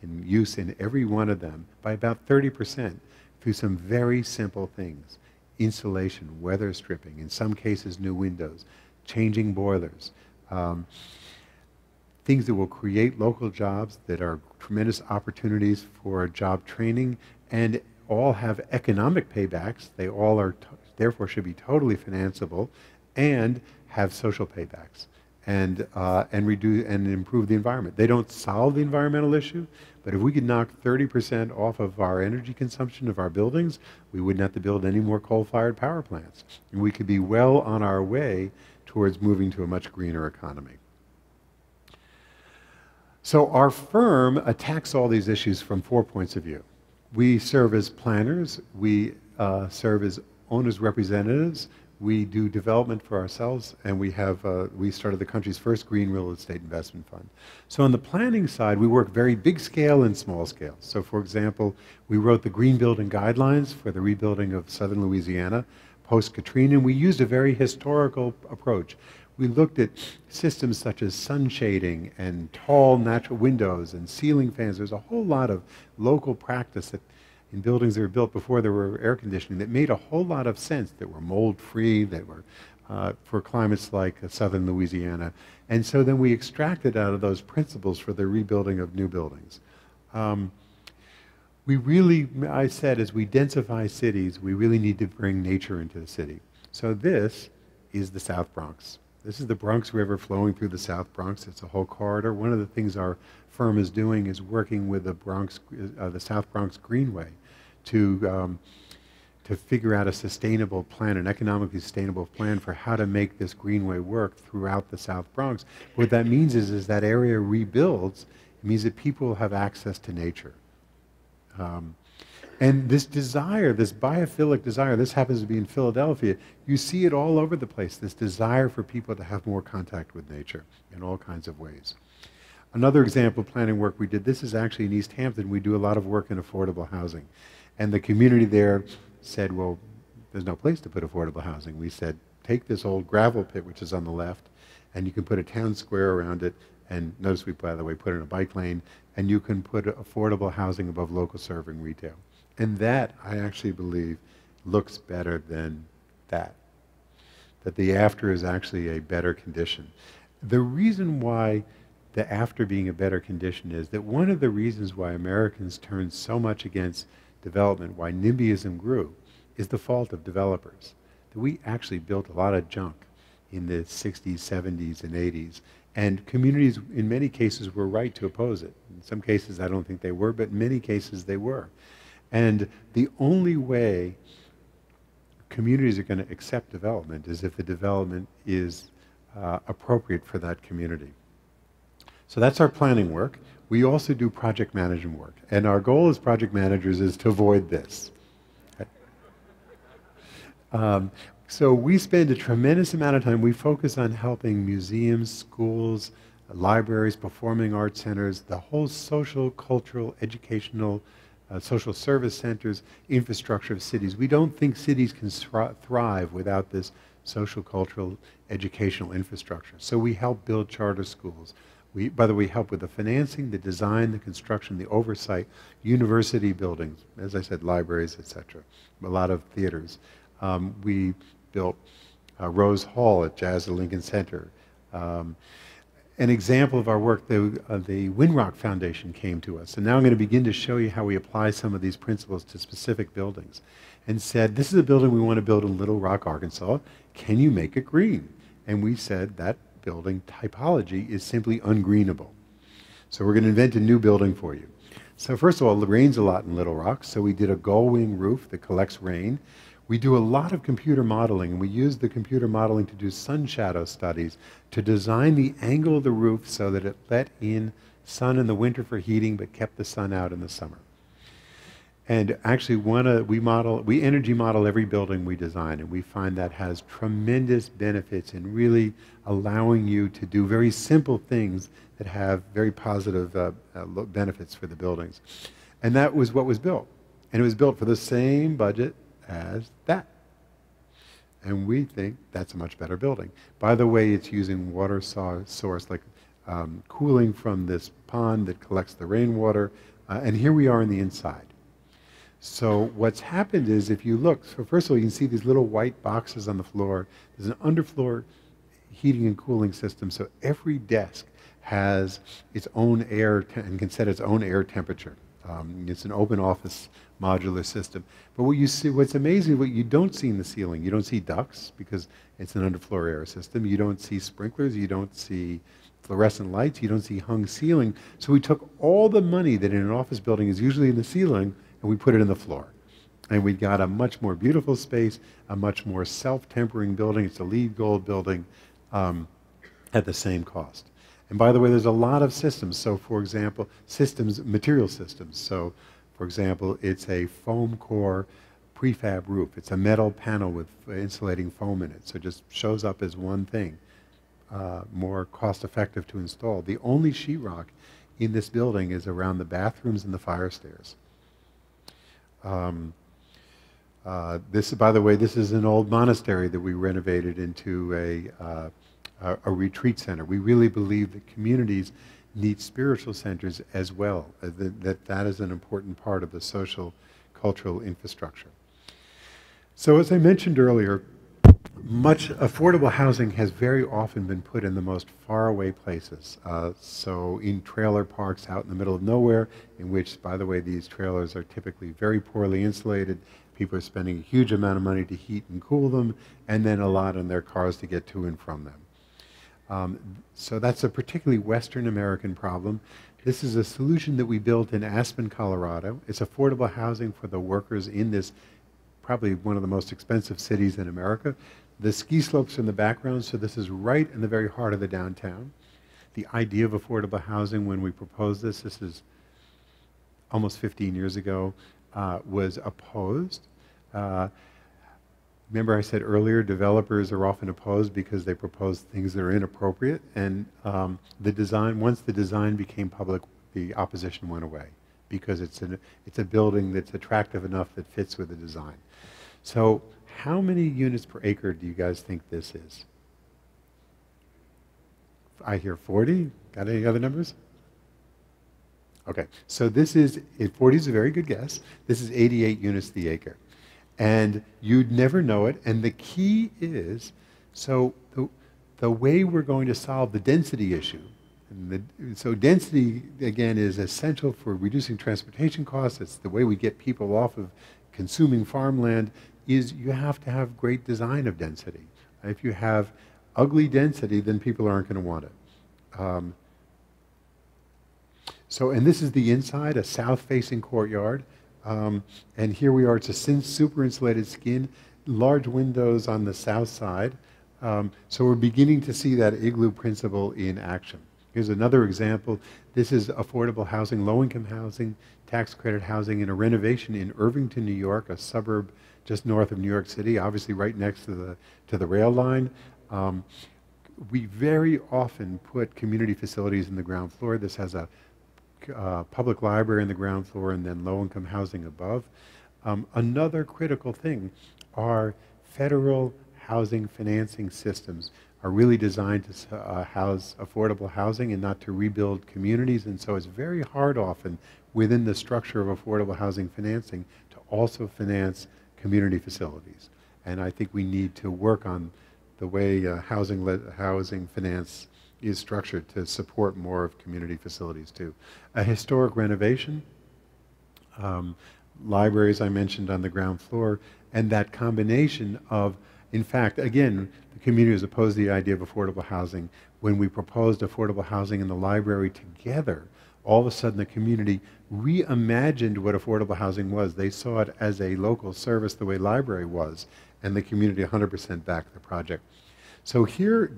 Speaker 3: in use in every one of them by about 30%. Through some very simple things: insulation, weather stripping, in some cases new windows, changing boilers, things that will create local jobs that are tremendous opportunities for job training, and all have economic paybacks. They all are therefore should be totally financeable, and have social paybacks, and reduce and improve the environment. They don't solve the environmental issue, but if we could knock 30% off of our energy consumption of our buildings, we wouldn't have to build any more coal-fired power plants. And we could be well on our way towards moving to a much greener economy. So our firm attacks all these issues from 4 points of view. We serve as planners, we serve as owners' representatives, we do development for ourselves, and we started the country's first green real estate investment fund. So on the planning side, we work very big scale and small scale. So for example, we wrote the green building guidelines for the rebuilding of southern Louisiana post-Katrina, and we used a very historical approach. We looked at systems such as sun shading and tall natural windows and ceiling fans. There's a whole lot of local practice that in buildings that were built before there were air conditioning that made a whole lot of sense, that were mold-free, that were for climates like southern Louisiana. And so then we extracted out of those principles for the rebuilding of new buildings. We really, I said, as we densify cities, we really need to bring nature into the city. So this is the South Bronx. This is the Bronx River flowing through the South Bronx. It's a whole corridor. One of the things our firm is doing is working with the South Bronx Greenway to figure out a sustainable plan, an economically sustainable plan for how to make this greenway work throughout the South Bronx. What that means is that area rebuilds. It means that people will have access to nature. And this desire, this biophilic desire, this happens to be in Philadelphia, you see it all over the place, this desire for people to have more contact with nature in all kinds of ways. Another example of planning work we did, this is actually in East Hampton. We do a lot of work in affordable housing. And the community there said, well, there's no place to put affordable housing. We said, take this old gravel pit, which is on the left, and you can put a town square around it. And notice we, by the way, put in a bike lane, and you can put affordable housing above local serving retail. And that, I actually believe, looks better than that. that the after is actually a better condition. The reason why the after being a better condition is that one of the reasons why Americans turned so much against development, why NIMBYism grew, is the fault of developers. That we actually built a lot of junk in the 60s, 70s, and 80s. And communities, in many cases, were right to oppose it. In some cases, I don't think they were, but in many cases, they were. And the only way communities are going to accept development is if the development is appropriate for that community. So that's our planning work. We also do project management work. And our goal as project managers is to avoid this. So we spend a tremendous amount of time, we focus on helping museums, schools, libraries, performing arts centers, the whole social, cultural, educational, social service centers, infrastructure of cities. We don't think cities can thrive without this social, cultural, educational infrastructure. So we help build charter schools. By the way, help with the financing, the design, the construction, the oversight, university buildings, as I said, libraries, etc. A lot of theaters. We built Rose Hall at Jazz at Lincoln Center. An example of our work, the Winrock Foundation came to us, and now I'm going to begin to show you how we apply some of these principles to specific buildings, and said, this is a building we want to build in Little Rock, Arkansas. Can you make it green? And we said that building typology is simply ungreenable. So we're going to invent a new building for you. So first of all, it rains a lot in Little Rock, so we did a gull wing roof that collects rain. We do a lot of computer modeling, and we use the computer modeling to do sun shadow studies to design the angle of the roof so that it let in sun in the winter for heating but kept the sun out in the summer. And actually, we energy model every building we design, and we find that has tremendous benefits in really allowing you to do very simple things that have very positive benefits for the buildings. And that was what was built. And it was built for the same budget as that. And we think that's a much better building. By the way, it's using water source, like cooling from this pond that collects the rainwater. And here we are on the inside. So what's happened is, if you look, so first of all, you can see these little white boxes on the floor. There's an underfloor heating and cooling system, so every desk has its own air and can set its own air temperature. It's an open office modular system. But what you see, what's amazing, what you don't see in the ceiling, you don't see ducts because it's an underfloor air system. You don't see sprinklers. You don't see fluorescent lights. You don't see hung ceiling. So we took all the money that in an office building is usually in the ceiling, and we put it in the floor. And we got a much more beautiful space, a much more self-tempering building. It's a LEED Gold building at the same cost. And by the way, there's a lot of systems. So for example, material systems. So for example, it's a foam core prefab roof. It's a metal panel with insulating foam in it. So it just shows up as one thing, more cost effective to install. The only sheetrock in this building is around the bathrooms and the fire stairs. By the way, this is an old monastery that we renovated into a retreat center. We really believe that communities need spiritual centers as well, that is an important part of the social, cultural infrastructure. So as I mentioned earlier, much affordable housing has very often been put in the most faraway places. So in trailer parks out in the middle of nowhere, in which, by the way, these trailers are typically very poorly insulated. People are spending a huge amount of money to heat and cool them, and then a lot on their cars to get to and from them. So that's a particularly Western American problem. This is a solution that we built in Aspen, Colorado. It's affordable housing for the workers in this, probably one of the most expensive cities in America. The ski slopes are in the background, so this is right in the very heart of the downtown. The idea of affordable housing, when we proposed this is almost 15 years ago, was opposed. Remember I said earlier, developers are often opposed because they propose things that are inappropriate, and once the design became public, the opposition went away because it's a building that's attractive enough that fits with the design. So how many units per acre do you guys think this is? I hear 40. Got any other numbers? Okay, so 40 is a very good guess. This is 88 units the acre. And you'd never know it, and the key is So the way we're going to solve the density issue, so density, again, is essential for reducing transportation costs. It's the way we get people off of consuming farmland, is you have to have great design of density. If you have ugly density, then people aren't going to want it. And this is the inside, a south-facing courtyard. And here we are, it's a super insulated skin, large windows on the south side. So we're beginning to see that igloo principle in action. Here's another example. This is affordable housing, low-income housing, tax credit housing in a renovation in Irvington, New York, a suburb just north of New York City, obviously right next to the rail line. We very often put community facilities in the ground floor. This has a public library in the ground floor and then low-income housing above. Another critical thing are federal housing financing systems are really designed to house affordable housing and not to rebuild communities. And so it's very hard often within the structure of affordable housing financing to also finance community facilities. And I think we need to work on the way housing finance is structured to support more of community facilities too. A historic renovation, libraries I mentioned on the ground floor, and that combination of, in fact, again, the community was opposed to the idea of affordable housing. When we proposed affordable housing and the library together, all of a sudden the community reimagined what affordable housing was. They saw it as a local service the way library was, and the community 100% backed the project. So here,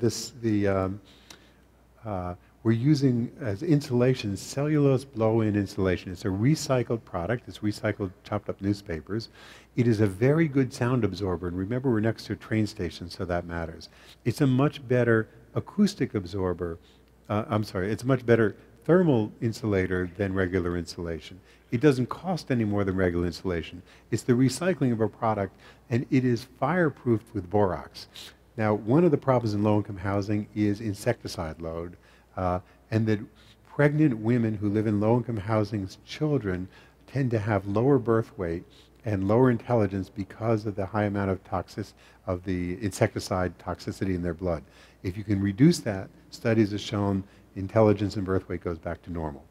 Speaker 3: we're using as insulation, cellulose blow-in insulation. It's a recycled product. It's recycled chopped up newspapers. It is a very good sound absorber. And remember, we're next to a train station, so that matters. It's a much better acoustic absorber. It's a much better thermal insulator than regular insulation. It doesn't cost any more than regular insulation. It's the recycling of a product, and it is fireproofed with borax. Now, one of the problems in low-income housing is insecticide load. And that pregnant women who live in low-income housing's children tend to have lower birth weight and lower intelligence because of the high amount of the insecticide toxicity in their blood. If you can reduce that, studies have shown intelligence and birth weight goes back to normal.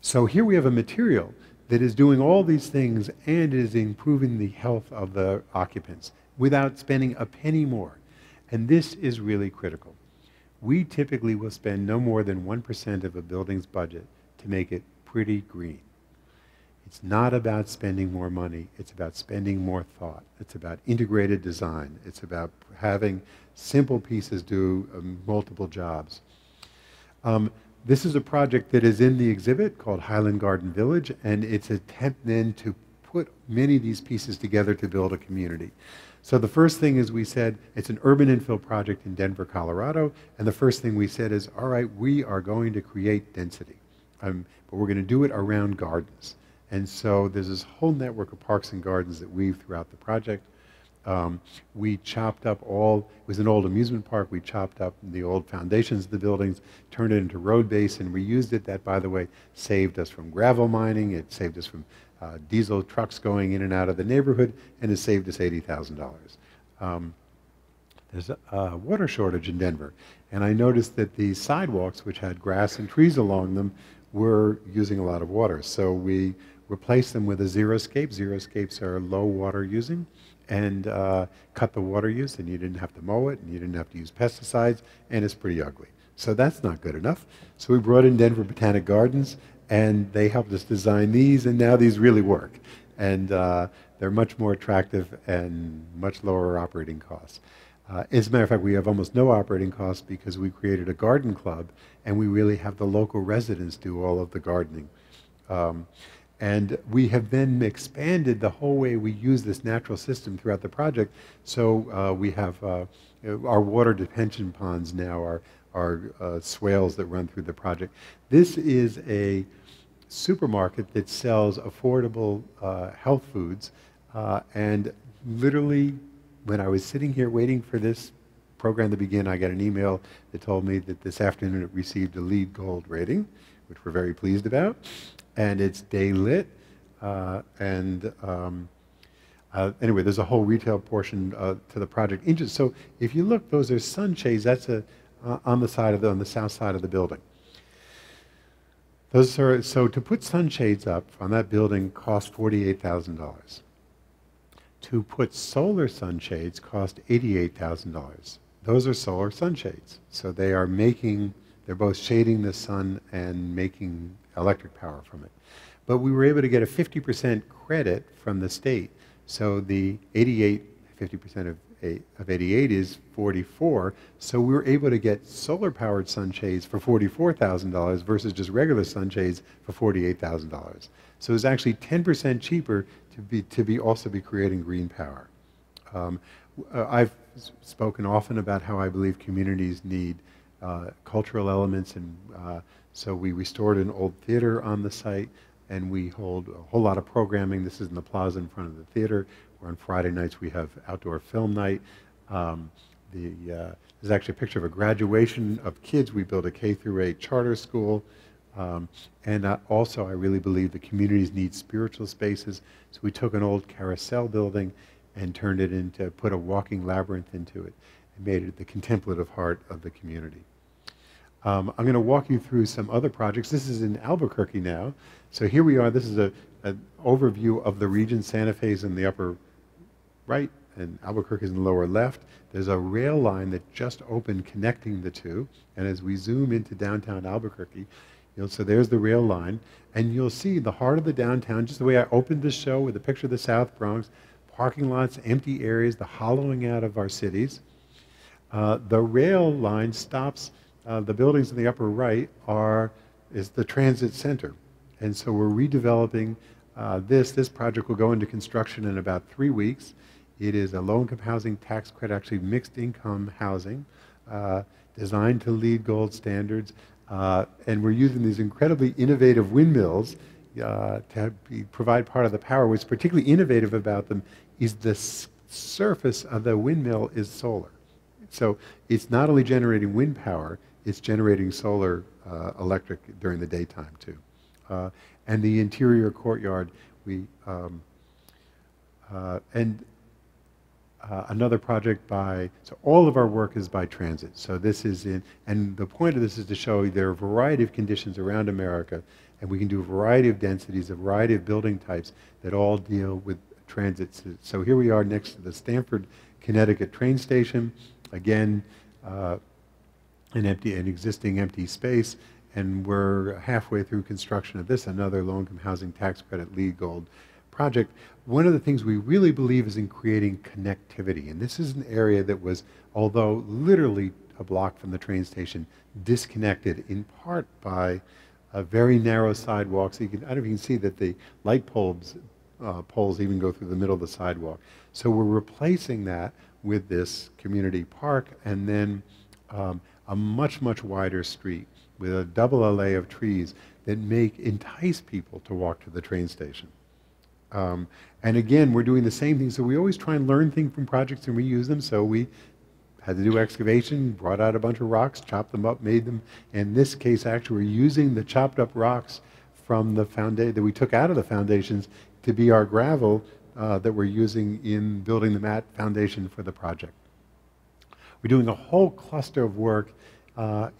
Speaker 3: So here we have a material that is doing all these things and is improving the health of the occupants without spending a penny more. And this is really critical. We typically will spend no more than 1% of a building's budget to make it pretty green. It's not about spending more money, it's about spending more thought. It's about integrated design. It's about having simple pieces do multiple jobs. This is a project that is in the exhibit called Highlands Garden Village, and it's an attempt then to put many of these pieces together to build a community. So the first thing is we said it's an urban infill project in Denver, Colorado, and the first thing we said is, all right, we are going to create density, but we're going to do it around gardens. And so there's this whole network of parks and gardens that weave throughout the project. We chopped up it was an old amusement park, we chopped up the old foundations of the buildings, turned it into road base and reused it. That, by the way, saved us from gravel mining, it saved us from diesel trucks going in and out of the neighborhood, and it saved us $80,000. There's a water shortage in Denver, and I noticed that the sidewalks, which had grass and trees along them, were using a lot of water. So we replaced them with a xeriscape. Xeriscapes are low water using, and cut the water use, and you didn't have to mow it, and you didn't have to use pesticides, and it's pretty ugly. So that's not good enough. So we brought in Denver Botanic Gardens, and they helped us design these, and now these really work. And they're much more attractive and much lower operating costs. As a matter of fact, we have almost no operating costs because we created a garden club, and we really have the local residents do all of the gardening. And we have then expanded the whole way we use this natural system throughout the project. So we have our water detention ponds now are swales that run through the project. This is a supermarket that sells affordable health foods. And literally, when I was sitting here waiting for this program to begin, I got an email that told me that this afternoon it received a LEED Gold rating, which we're very pleased about. And it's day lit. Anyway, there's a whole retail portion to the project. So if you look, those are sunshades. That's on the south side of the building. So to put sunshades up on that building cost $48,000. To put solar sunshades cost $88,000. Those are solar sunshades. So they're both shading the sun and making electric power from it. But we were able to get a 50% credit from the state. So the 50% of 88 is 44. So we were able to get solar-powered sunshades for $44,000 versus just regular sunshades for $48,000. So it's actually 10% cheaper to also be creating green power. I've spoken often about how I believe communities need cultural elements, and so we restored an old theater on the site, and we hold a whole lot of programming. This is in the plaza in front of the theater, where on Friday nights we have outdoor film night. There's actually a picture of a graduation of kids. We built a K-8 charter school. Also, I really believe the communities need spiritual spaces. So we took an old carousel building and put a walking labyrinth into it and made it the contemplative heart of the community. I'm going to walk you through some other projects. This is in Albuquerque now. So here we are. This is an overview of the region. Santa Fe is in the upper right and Albuquerque is in the lower left. There's a rail line that just opened connecting the two. And as we zoom into downtown Albuquerque, so there's the rail line, and you'll see the heart of the downtown, just the way I opened this show with a picture of the South Bronx, parking lots, empty areas, the hollowing out of our cities. The rail line stops, the buildings in the upper right is the transit center. And so we're redeveloping this project will go into construction in about 3 weeks. It is a low-income housing tax credit, actually mixed income housing, designed to LEED Gold standards. And we're using these incredibly innovative windmills to provide part of the power. What's particularly innovative about them is the surface of the windmill is solar. So it's not only generating wind power, it's generating solar electric during the daytime too. And the interior courtyard, another project so all of our work is by transit. So this is and the point of this is to show there are a variety of conditions around America, and we can do a variety of densities, a variety of building types that all deal with transit. So here we are next to the Stamford, Connecticut train station. Again, an existing empty space, and we're halfway through construction of this, another low-income housing tax credit LEED Gold project. One of the things we really believe is in creating connectivity, and this is an area that was, although literally a block from the train station, disconnected in part by a very narrow sidewalk. So I don't know if you can see that the light poles even go through the middle of the sidewalk. So we're replacing that with this community park, and then a much wider street with a double alley of trees that entice people to walk to the train station. And again, we're doing the same thing. So we always try and learn things from projects and reuse them. So we had to do excavation, brought out a bunch of rocks, chopped them up, made them. In this case, actually, we're using the chopped up rocks from the foundation that we took out of the foundations to be our gravel that we're using in building the mat foundation for the project. We're doing a whole cluster of work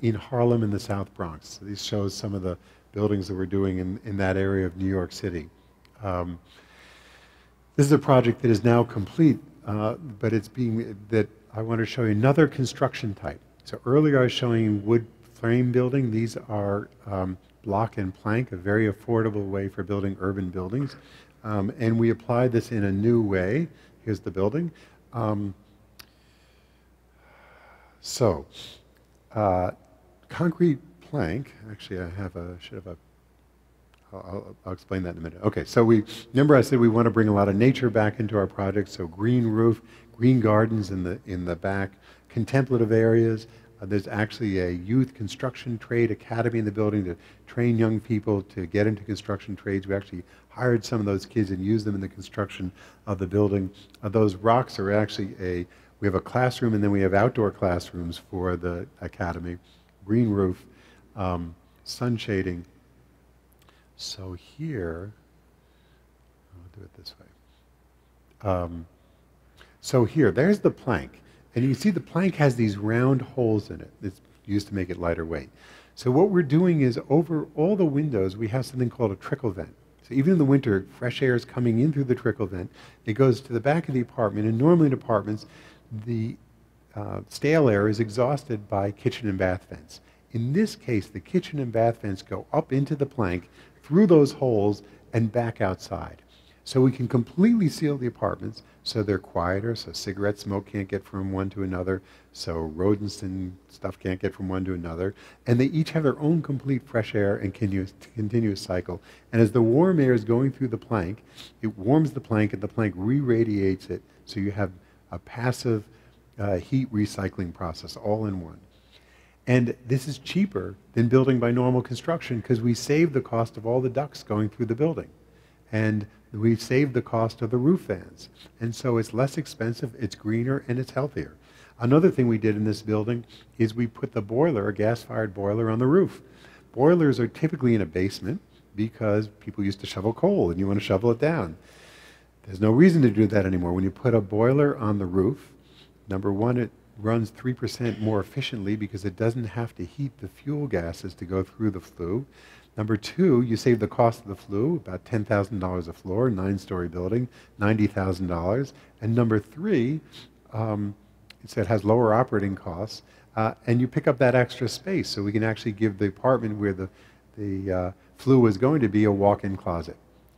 Speaker 3: in Harlem and the South Bronx. So this shows some of the buildings that we're doing in that area of New York City. This is a project that is now complete, but I want to show you another construction type. So earlier I was showing you wood frame building. These are block and plank, a very affordable way for building urban buildings. And we apply this in a new way. Here's the building. Concrete plank, actually I'll explain that in a minute. Okay, so remember I said we want to bring a lot of nature back into our project, so green roof, green gardens in the back, contemplative areas. There's actually a youth construction trade academy in the building to train young people to get into construction trades. We actually hired some of those kids and used them in the construction of the building. Those rocks are actually we have a classroom, and then we have outdoor classrooms for the academy. Green roof, sun shading. So here, I'll do it this way. So here, there's the plank. And you can see the plank has these round holes in it. It's used to make it lighter weight. So what we're doing is over all the windows, we have something called a trickle vent. So even in the winter, fresh air is coming in through the trickle vent. It goes to the back of the apartment. And normally in apartments, the stale air is exhausted by kitchen and bath vents. In this case, the kitchen and bath vents go up into the plank, through those holes, and back outside. So we can completely seal the apartments so they're quieter, so cigarette smoke can't get from one to another, so rodents and stuff can't get from one to another. And they each have their own complete fresh air and continuous cycle. And as the warm air is going through the plank, it warms the plank and the plank re-radiates it, so you have a passive heat recycling process all in one. And this is cheaper than building by normal construction because we save the cost of all the ducts going through the building. And we save the cost of the roof fans. And so it's less expensive, it's greener, and it's healthier. Another thing we did in this building is we put the boiler, a gas-fired boiler, on the roof. Boilers are typically in a basement because people used to shovel coal and you want to shovel it down. There's no reason to do that anymore. When you put a boiler on the roof, number one, it runs 3% more efficiently because it doesn't have to heat the fuel gases to go through the flue. Number two, you save the cost of the flue, about $10,000 a floor, 9-story building, $90,000. And number three, it has lower operating costs, and you pick up that extra space, so we can actually give the apartment where the flue is going to be a walk-in closet.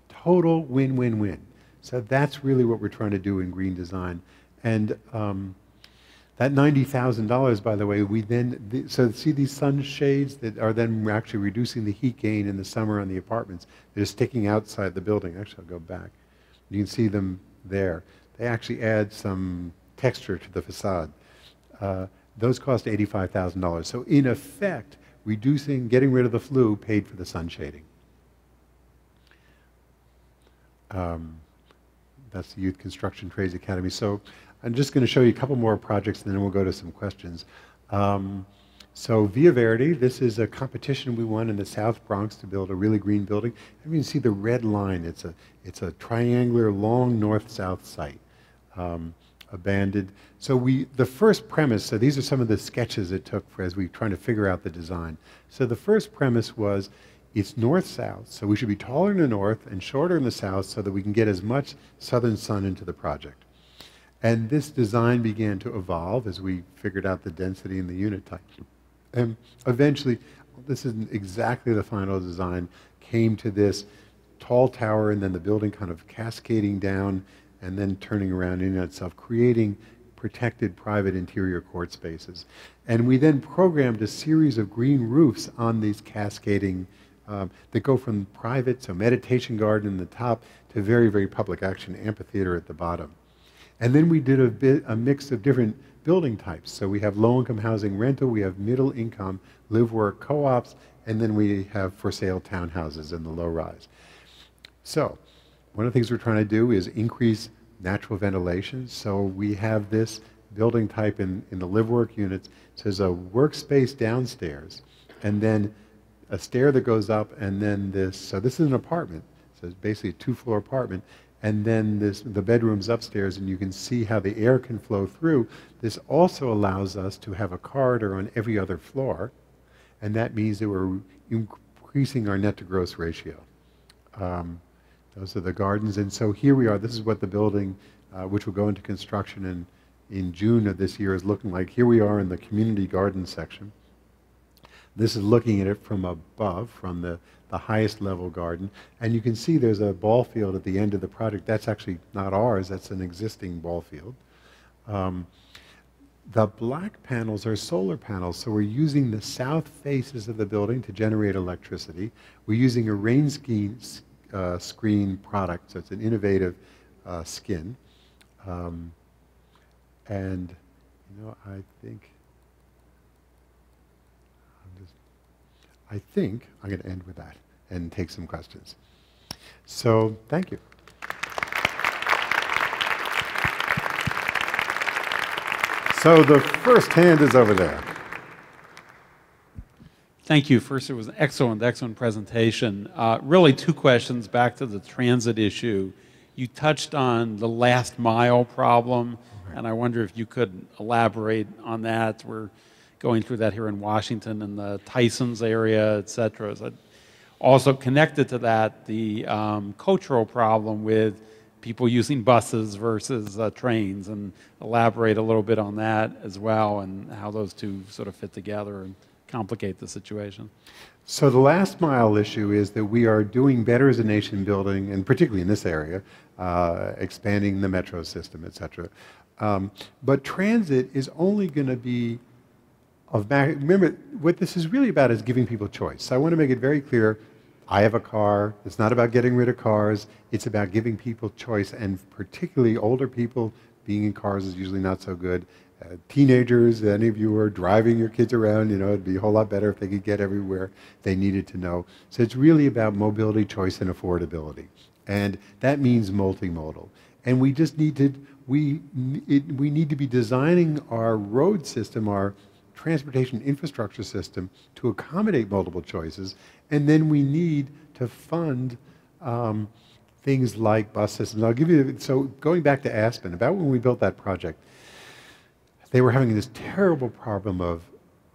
Speaker 3: Total win-win-win. So that's really what we're trying to do in green design. And that $90,000, by the way, we then, so see these sunshades that are then actually reducing the heat gain in the summer on the apartments. They're sticking outside the building. Actually, I'll go back. You can see them there. They actually add some texture to the facade. Those cost $85,000. So in effect, getting rid of the flue paid for the sun shading. That's the Youth Construction Trades Academy. So I'm just going to show you a couple more projects and then we'll go to some questions. So Via Verde, this is a competition we won in the South Bronx to build a really green building. And you can see the red line. It's a triangular, long north-south site, abandoned. So the first premise, so these are some of the sketches it took as we trying to figure out the design. So the first premise was it's north-south, so we should be taller in the north and shorter in the south so that we can get as much southern sun into the project. And this design began to evolve as we figured out the density and the unit type. And eventually, this isn't exactly the final design, came to this tall tower and then the building kind of cascading down and then turning around in itself, creating protected private interior court spaces. And we then programmed a series of green roofs on these cascading that go from private, so meditation garden in the top, to very, very public action amphitheater at the bottom. And then we did a mix of different building types. So we have low-income housing rental, we have middle-income live-work co-ops, and then we have for-sale townhouses in the low-rise. So one of the things we're trying to do is increase natural ventilation. So we have this building type in the live-work units. So there's a workspace downstairs, and then a stair that goes up, and then this. So this is an apartment. So it's basically a 2-floor apartment. And then the bedroom's upstairs, and you can see how the air can flow through. This also allows us to have a corridor on every other floor, and that means that we're increasing our net to gross ratio. Those are the gardens, and so here we are. This is what the building, which will go into construction in June of this year, is looking like. Here we are in the community garden section. This is looking at it from above, from the highest level garden. And you can see there's a ball field at the end of the project. That's actually not ours, that's an existing ball field. The black panels are solar panels, so we're using the south faces of the building to generate electricity. We're using a rain screen product, so it's an innovative skin. And, I think I'm going to end with that and take some questions. So, thank you. So the first hand is over there.
Speaker 4: Thank you. First, it was an excellent presentation. Really, two questions back to the transit issue. You touched on the last mile problem, and I wonder if you could elaborate on that. We're going through that here in Washington in the Tysons area, et cetera. So also connected to that, the cultural problem with people using buses versus trains, and elaborate a little bit on that as well, and how those two sort of fit together and complicate the situation.
Speaker 3: So the last mile issue is that we are doing better as a nation building, and particularly in this area, expanding the metro system, et cetera. But transit is only going to be remember, what this is really about is giving people choice. So I want to make it very clear, I have a car. It's not about getting rid of cars. It's about giving people choice, and particularly older people, being in cars is usually not so good. Teenagers, any of you are driving your kids around, it'd be a whole lot better if they could get everywhere they needed to know. So it's really about mobility, choice, and affordability. And that means multimodal. And we just need to, we need to be designing our road system, our transportation infrastructure system, to accommodate multiple choices. And then we need to fund things like bus systems. I'll give you, so going back to Aspen, about when we built that project, they were having this terrible problem of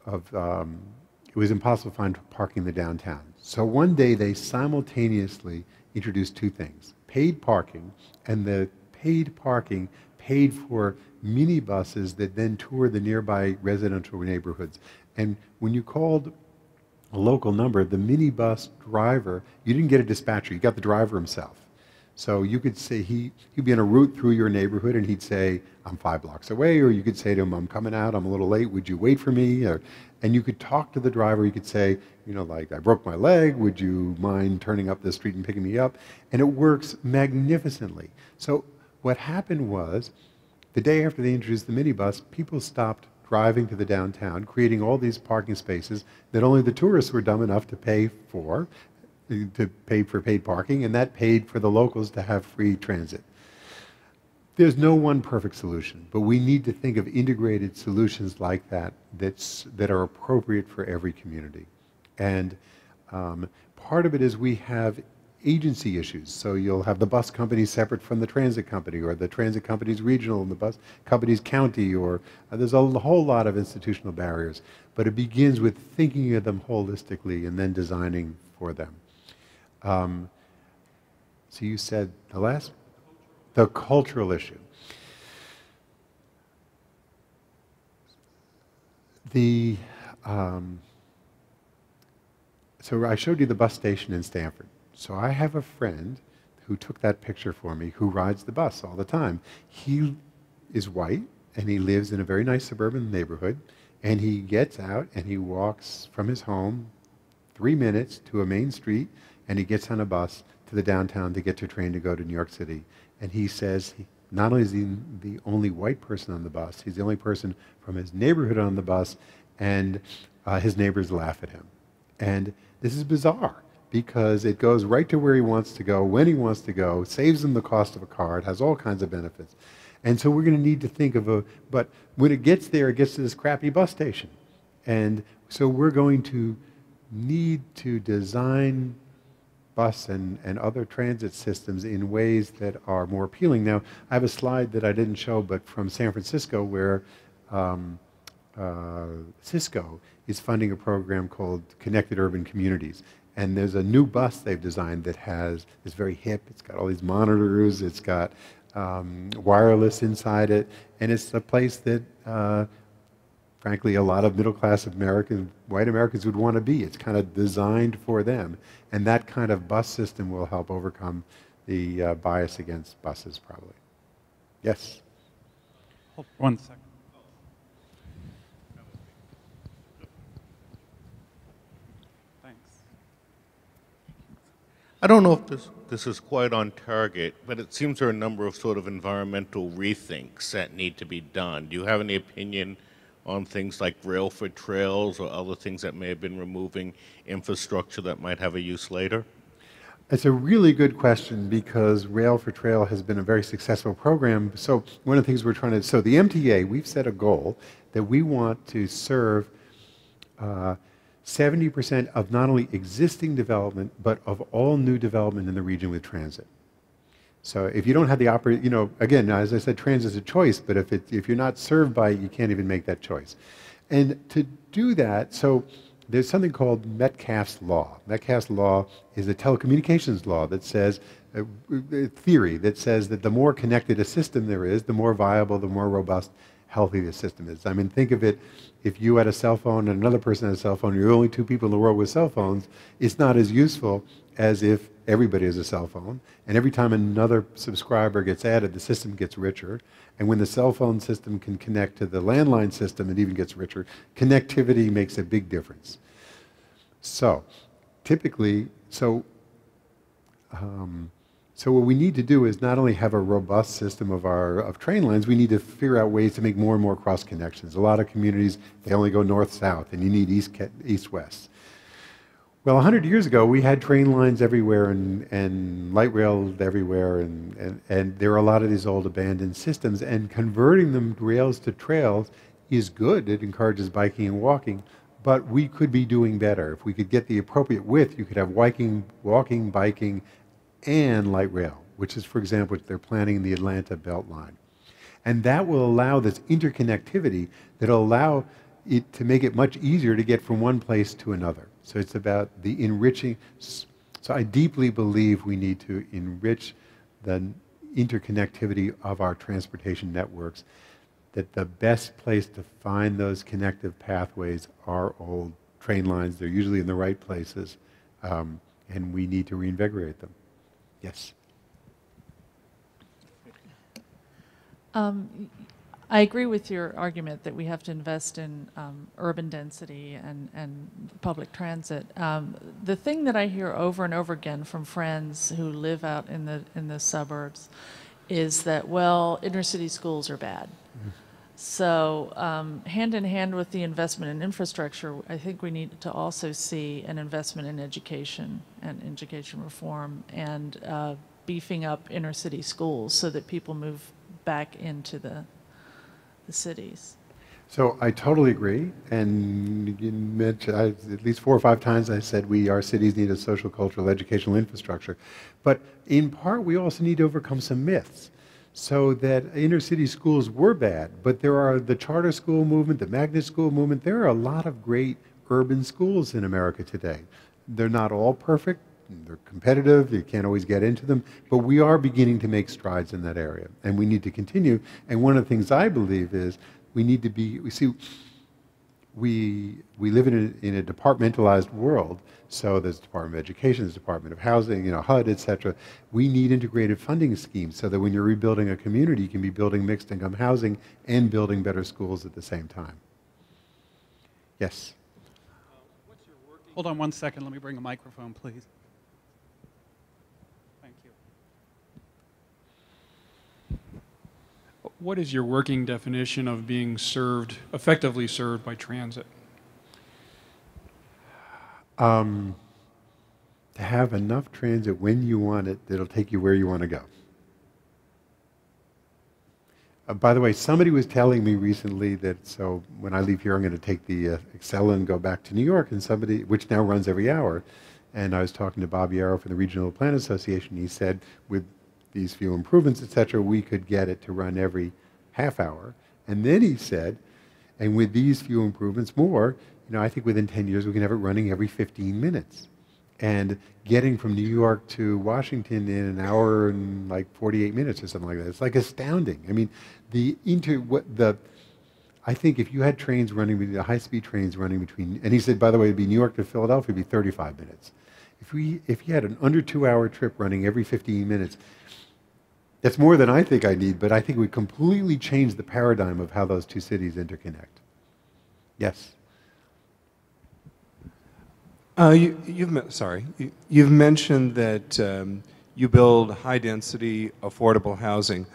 Speaker 3: it was impossible to find parking in the downtown. So one day they simultaneously introduced two things: paid parking, and the paid parking paid for minibuses that then toured the nearby residential neighborhoods. And when you called a local number, the minibus driver, you didn't get a dispatcher, you got the driver himself. So you could say, he'd be on a route through your neighborhood and he'd say, I'm 5 blocks away, or you could say to him, I'm coming out, I'm a little late, would you wait for me? And you could talk to the driver, you could say, like, I broke my leg, would you mind turning up the street and picking me up? And it works magnificently. So what happened was, the day after they introduced the minibus, people stopped driving to the downtown, creating all these parking spaces that only the tourists were dumb enough to pay for paid parking, and that paid for the locals to have free transit. There's no one perfect solution, but we need to think of integrated solutions like that that are appropriate for every community. And part of it is we have agency issues. So you'll have the bus company separate from the transit company, or the transit company's regional and the bus company's county, or there's a whole lot of institutional barriers. But it begins with thinking of them holistically and then designing for them. So you said the cultural issue. So I showed you the bus station in Stanford. So I have a friend who took that picture for me, who rides the bus all the time. He is white, and he lives in a very nice suburban neighborhood, and he gets out and he walks from his home 3 minutes to a main street, and he gets on a bus to the downtown to get to a train to go to New York City. And he says, not only is he the only white person on the bus, he's the only person from his neighborhood on the bus, and his neighbors laugh at him. And this is bizarre, because it goes right to where he wants to go, when he wants to go, saves him the cost of a car, it has all kinds of benefits. And so we're going to need to think of but when it gets there, it gets to this crappy bus station. And so we're going to need to design bus and other transit systems in ways that are more appealing. Now, I have a slide that I didn't show, but from San Francisco, where Cisco is funding a program called Connected Urban Communities. And there's a new bus they've designed that is very hip. It's got all these monitors. It's got wireless inside it. And it's a place that, frankly, a lot of middle-class white Americans would want to be. It's kind of designed for them. And that kind of bus system will help overcome the bias against buses, probably. Yes?
Speaker 4: Hold 1 second.
Speaker 5: I don't know if this is quite on target, but it seems there are a number of sort of environmental rethinks that need to be done. Do you have any opinion on things like rail for trails or other things that may have been removing infrastructure that might have a use later?
Speaker 3: It's a really good question, because Rail for Trail has been a very successful program. So one of the things we're trying to, so the MTA, we've set a goal that we want to serve 70% of not only existing development, but of all new development in the region with transit. So if you don't have the again, as I said, transit is a choice, but if you're not served by it, you can't even make that choice. And to do that, so there's something called Metcalfe's law. Metcalfe's law is a telecommunications law that says, a theory that says that the more connected a system there is, the more viable, the more robust, healthy the system is. I mean, think of it, if you had a cell phone and another person had a cell phone, you're the only two people in the world with cell phones, it's not as useful as if everybody has a cell phone. And every time another subscriber gets added, the system gets richer. And when the cell phone system can connect to the landline system, it even gets richer. Connectivity makes a big difference. So, typically, so what we need to do is not only have a robust system of train lines, we need to figure out ways to make more and more cross connections. A lot of communities, they only go north-south, and you need east-west. Well, 100 years ago, we had train lines everywhere and light rail everywhere, and there are a lot of these old abandoned systems, and converting them rails to trails is good. It encourages biking and walking, but we could be doing better. If we could get the appropriate width, you could have walking, biking, and light rail, which is, for example, what they're planning in the Atlanta Beltline. And that will allow this interconnectivity that will allow it to make it much easier to get from one place to another. So it's about the enriching. So I deeply believe we need to enrich the interconnectivity of our transportation networks, that the best place to find those connective pathways are old train lines. They're usually in the right places, and we need to reinvigorate them. Yes?
Speaker 6: I agree with your argument that we have to invest in urban density and public transit. The thing that I hear over and over again from friends who live out in the suburbs is that, well, inner city schools are bad. Mm-hmm. So hand in hand with the investment in infrastructure, I think we need to also see an investment in education and education reform and beefing up inner city schools so that people move back into the cities.
Speaker 3: So I totally agree, and you mentioned, at least 4 or 5 times I said our cities need a social, cultural, educational infrastructure. But in part, we also need to overcome some myths. So that inner city schools were bad, but there are the charter school movement, the magnet school movement. There are a lot of great urban schools in America today. They're not all perfect. They're competitive. You can't always get into them. But we are beginning to make strides in that area, and we need to continue. And one of the things I believe is we need to be, we live in a departmentalized world. So there's the Department of Education, there's the Department of Housing, HUD, etc. We need integrated funding schemes so that when you're rebuilding a community, you can be building mixed income housing and building better schools at the same time. Yes?
Speaker 7: Hold on one second. Let me bring a microphone, please. Thank you. What is your working definition of being effectively served by transit?
Speaker 3: To have enough transit when you want it that'll take you where you want to go. By the way, somebody was telling me recently that, so when I leave here, I'm going to take the Excel and go back to New York, and somebody, which now runs every hour, and I was talking to Bob Yarrow from the Regional Plan Association. He said, with these few improvements, etc., we could get it to run every half hour. And then he said, and with these few improvements more, I think within 10 years we can have it running every 15 minutes. And getting from New York to Washington in an hour and like 48 minutes or something like that. It's like astounding. I mean, I think if you had trains running, the high-speed trains running between, and he said, by the way, it'd be New York to Philadelphia, it'd be 35 minutes. If you had an under 2-hour trip running every 15 minutes, that's more than I think I need, but I think we completely changed the paradigm of how those two cities interconnect. Yes?
Speaker 8: You've mentioned that you build high-density, affordable housing.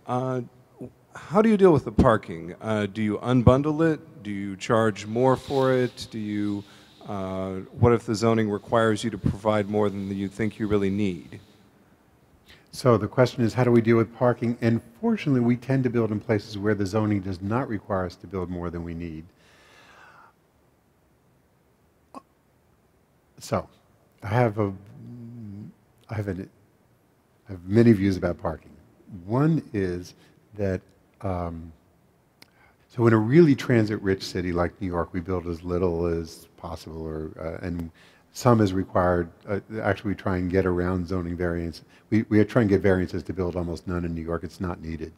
Speaker 8: How do you deal with the parking? Do you unbundle it? Do you charge more for it? What if the zoning requires you to provide more than you think you really need?
Speaker 3: So the question is, how do we deal with parking? And fortunately, we tend to build in places where the zoning does not require us to build more than we need. So, I have have many views about parking. One is that, so in a really transit-rich city like New York, we build as little as possible, and some is required. Actually, we try and get around zoning variance. We try and get variances to build almost none in New York. It's not needed.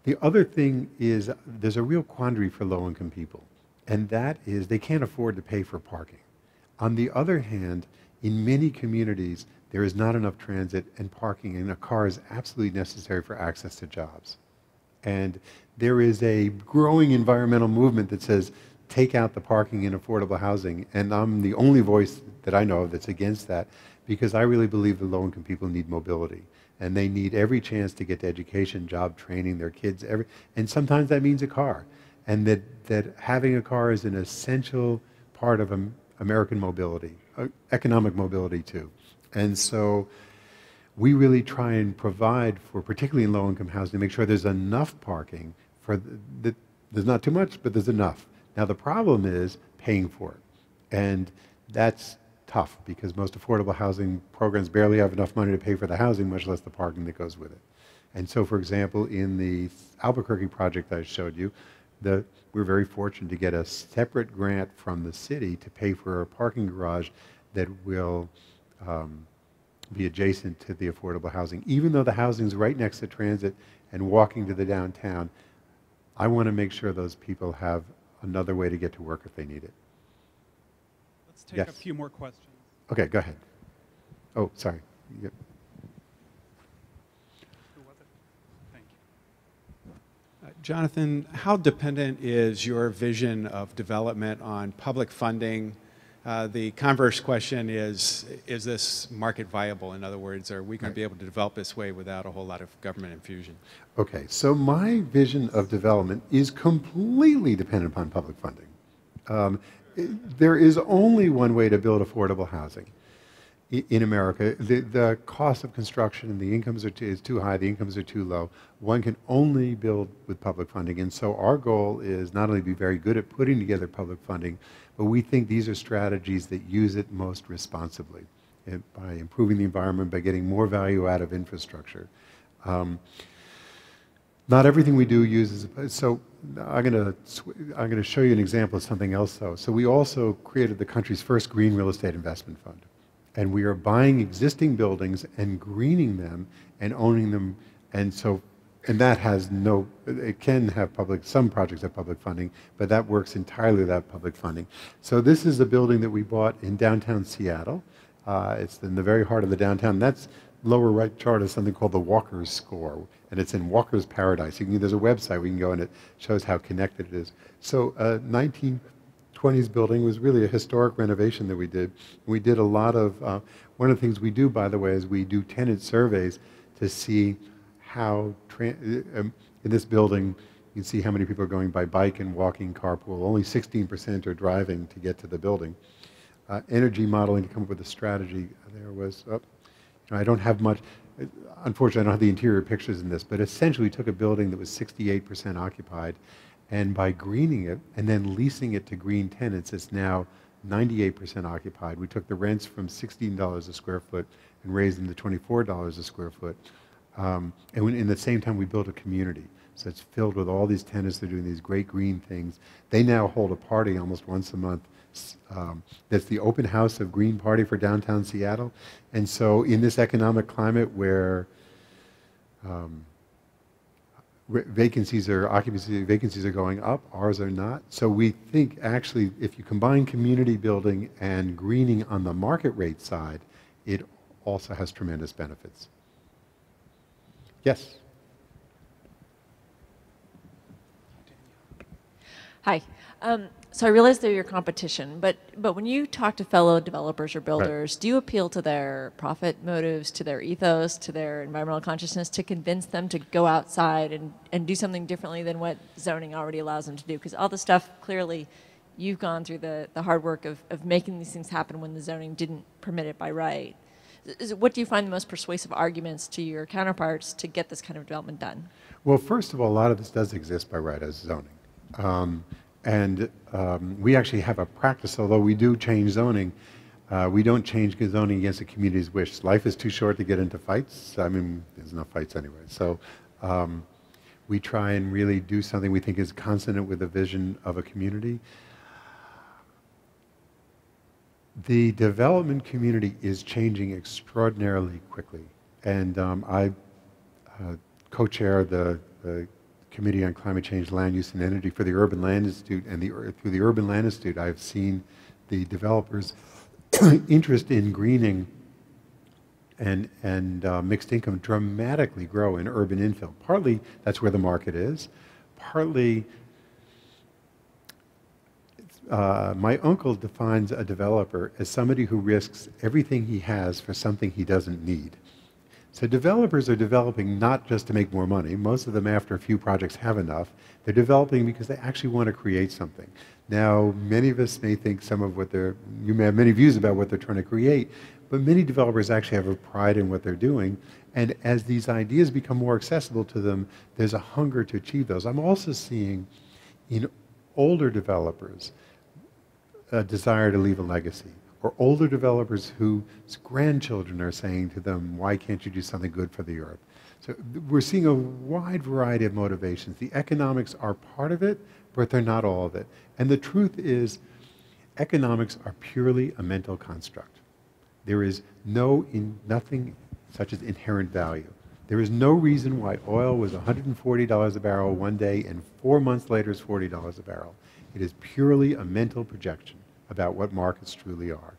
Speaker 3: The other thing is there's a real quandary for low-income people, and that is they can't afford to pay for parking. On the other hand, in many communities, there is not enough transit and parking, and a car is absolutely necessary for access to jobs. And there is a growing environmental movement that says, take out the parking in affordable housing, and I'm the only voice that I know of that's against that, because I really believe the low-income people need mobility. And they need every chance to get to education, job training, their kids, and sometimes that means a car. And that having a car is an essential part of American mobility, economic mobility too. And so we really try and provide for, particularly in low-income housing, to make sure there's enough parking for, there's not too much, but there's enough. Now the problem is paying for it. And that's tough because most affordable housing programs barely have enough money to pay for the housing, much less the parking that goes with it. And so, for example, in the Albuquerque project I showed you, we're very fortunate to get a separate grant from the city to pay for a parking garage that will be adjacent to the affordable housing. Even though the housing is right next to transit and walking to the downtown, I want to make sure those people have another way to get to work if they need it.
Speaker 9: Let's take a few more questions.
Speaker 3: Okay, go ahead. Oh, sorry. Yep.
Speaker 9: Who was it? Thank you. Jonathan, how dependent is your vision of development on public funding? The converse question is this market viable? In other words, are we going to be able to develop this way without a whole lot of government infusion?
Speaker 3: Okay, so my vision of development is completely dependent upon public funding. There is only one way to build affordable housing in America. The cost of construction and the incomes is too high, the incomes are too low. One can only build with public funding. And so our goal is not only to be very good at putting together public funding, but we think these are strategies that use it most responsibly by improving the environment, by getting more value out of infrastructure. Not everything we do uses, so I'm going to show you an example of something else though. So we also created the country's first green real estate investment fund. And we are buying existing buildings and greening them and owning them. And that has it can have some projects have public funding, but that works entirely without public funding. So this is a building that we bought in downtown Seattle. It's in the very heart of the downtown. That's lower right chart is something called the Walker's Score, and it's in Walker's Paradise. There's a website we can go and it shows how connected it is. So 1920s building was really a historic renovation that we did. We did a lot of, one of the things we do, by the way, is we do tenant surveys to see how, in this building, you can see how many people are going by bike and walking, carpool. Only 16% are driving to get to the building. Energy modeling to come up with a strategy. There was, I don't have much, unfortunately I don't have the interior pictures in this, but essentially we took a building that was 68% occupied, and by greening it and then leasing it to green tenants, it's now 98% occupied. We took the rents from $16 a square foot and raised them to $24 a square foot. And in the same time we built a community. So it's filled with all these tenants that are doing these great green things. They now hold a party almost once a month. That's the open house of Green Party for downtown Seattle. And so in this economic climate where occupancy vacancies are going up, ours are not. So we think actually if you combine community building and greening on the market rate side, it also has tremendous benefits. Yes?
Speaker 10: Hi. So I realize they're your competition, but when you talk to fellow developers or builders, do you appeal to their profit motives, to their ethos, to their environmental consciousness to convince them to go outside and do something differently than what zoning already allows them to do? Because all the stuff, clearly, you've gone through the hard work of making these things happen when the zoning didn't permit it by right. What do you find the most persuasive arguments to your counterparts to get this kind of development done?
Speaker 3: Well, first of all, a lot of this does exist by right as zoning. We actually have a practice, although we do change zoning, We don't change zoning against the community's wish. Life is too short to get into fights. I mean, there's no fights anyway. So we try and really do something we think is consonant with the vision of a community. The development community is changing extraordinarily quickly. And I co-chair the Committee on Climate Change, Land Use and Energy for the Urban Land Institute. And through the Urban Land Institute, I've seen the developers' interest in greening and mixed income dramatically grow in urban infill. Partly that's where the market is. Partly my uncle defines a developer as somebody who risks everything he has for something he doesn't need. So developers are developing not just to make more money. Most of them, after a few projects, have enough. They're developing because they actually want to create something. Now, many of us may think you may have many views about what they're trying to create, but many developers actually have a pride in what they're doing. And as these ideas become more accessible to them, there's a hunger to achieve those. I'm also seeing in older developers a desire to leave a legacy, or older developers whose grandchildren are saying to them, why can't you do something good for the earth? So we're seeing a wide variety of motivations. The economics are part of it, but they're not all of it. And the truth is, economics are purely a mental construct. There is nothing such as inherent value. There is no reason why oil was $140 a barrel one day and 4 months later is $40 a barrel. It is purely a mental projection about what markets truly are.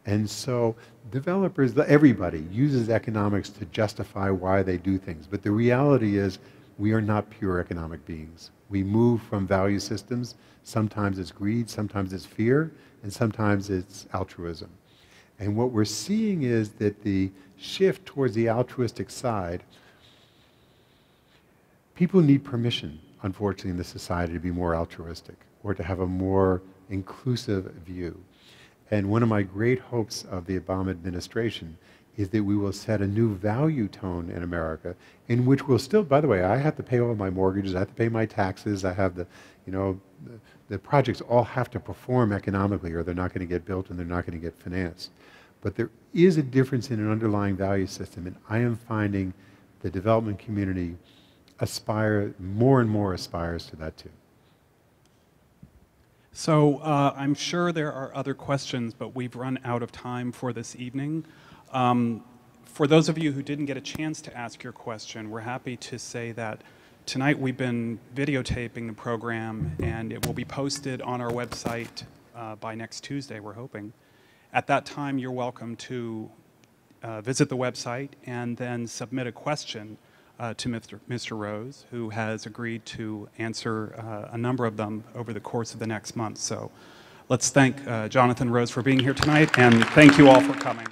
Speaker 3: And so developers, everybody uses economics to justify why they do things. But the reality is we are not pure economic beings. We move from value systems. Sometimes it's greed, sometimes it's fear, and sometimes it's altruism. And what we're seeing is that the shift towards the altruistic side, people need permission, unfortunately, in this society to be more altruistic or to have a more inclusive view. And one of my great hopes of the Obama administration is that we will set a new value tone in America in which we'll still, by the way, I have to pay all my mortgages, I have to pay my taxes, I have the projects all have to perform economically or they're not going to get built and they're not going to get financed. But there is a difference in an underlying value system, and I am finding the development community more and more aspires to that too.
Speaker 7: So I'm sure there are other questions, but we've run out of time for this evening. For those of you who didn't get a chance to ask your question, we're happy to say that tonight we've been videotaping the program, and it will be posted on our website by next Tuesday, we're hoping. At that time, you're welcome to visit the website and then submit a question to Mr. Rose, who has agreed to answer a number of them over the course of the next month. So let's thank Jonathan Rose for being here tonight, and thank you all for coming.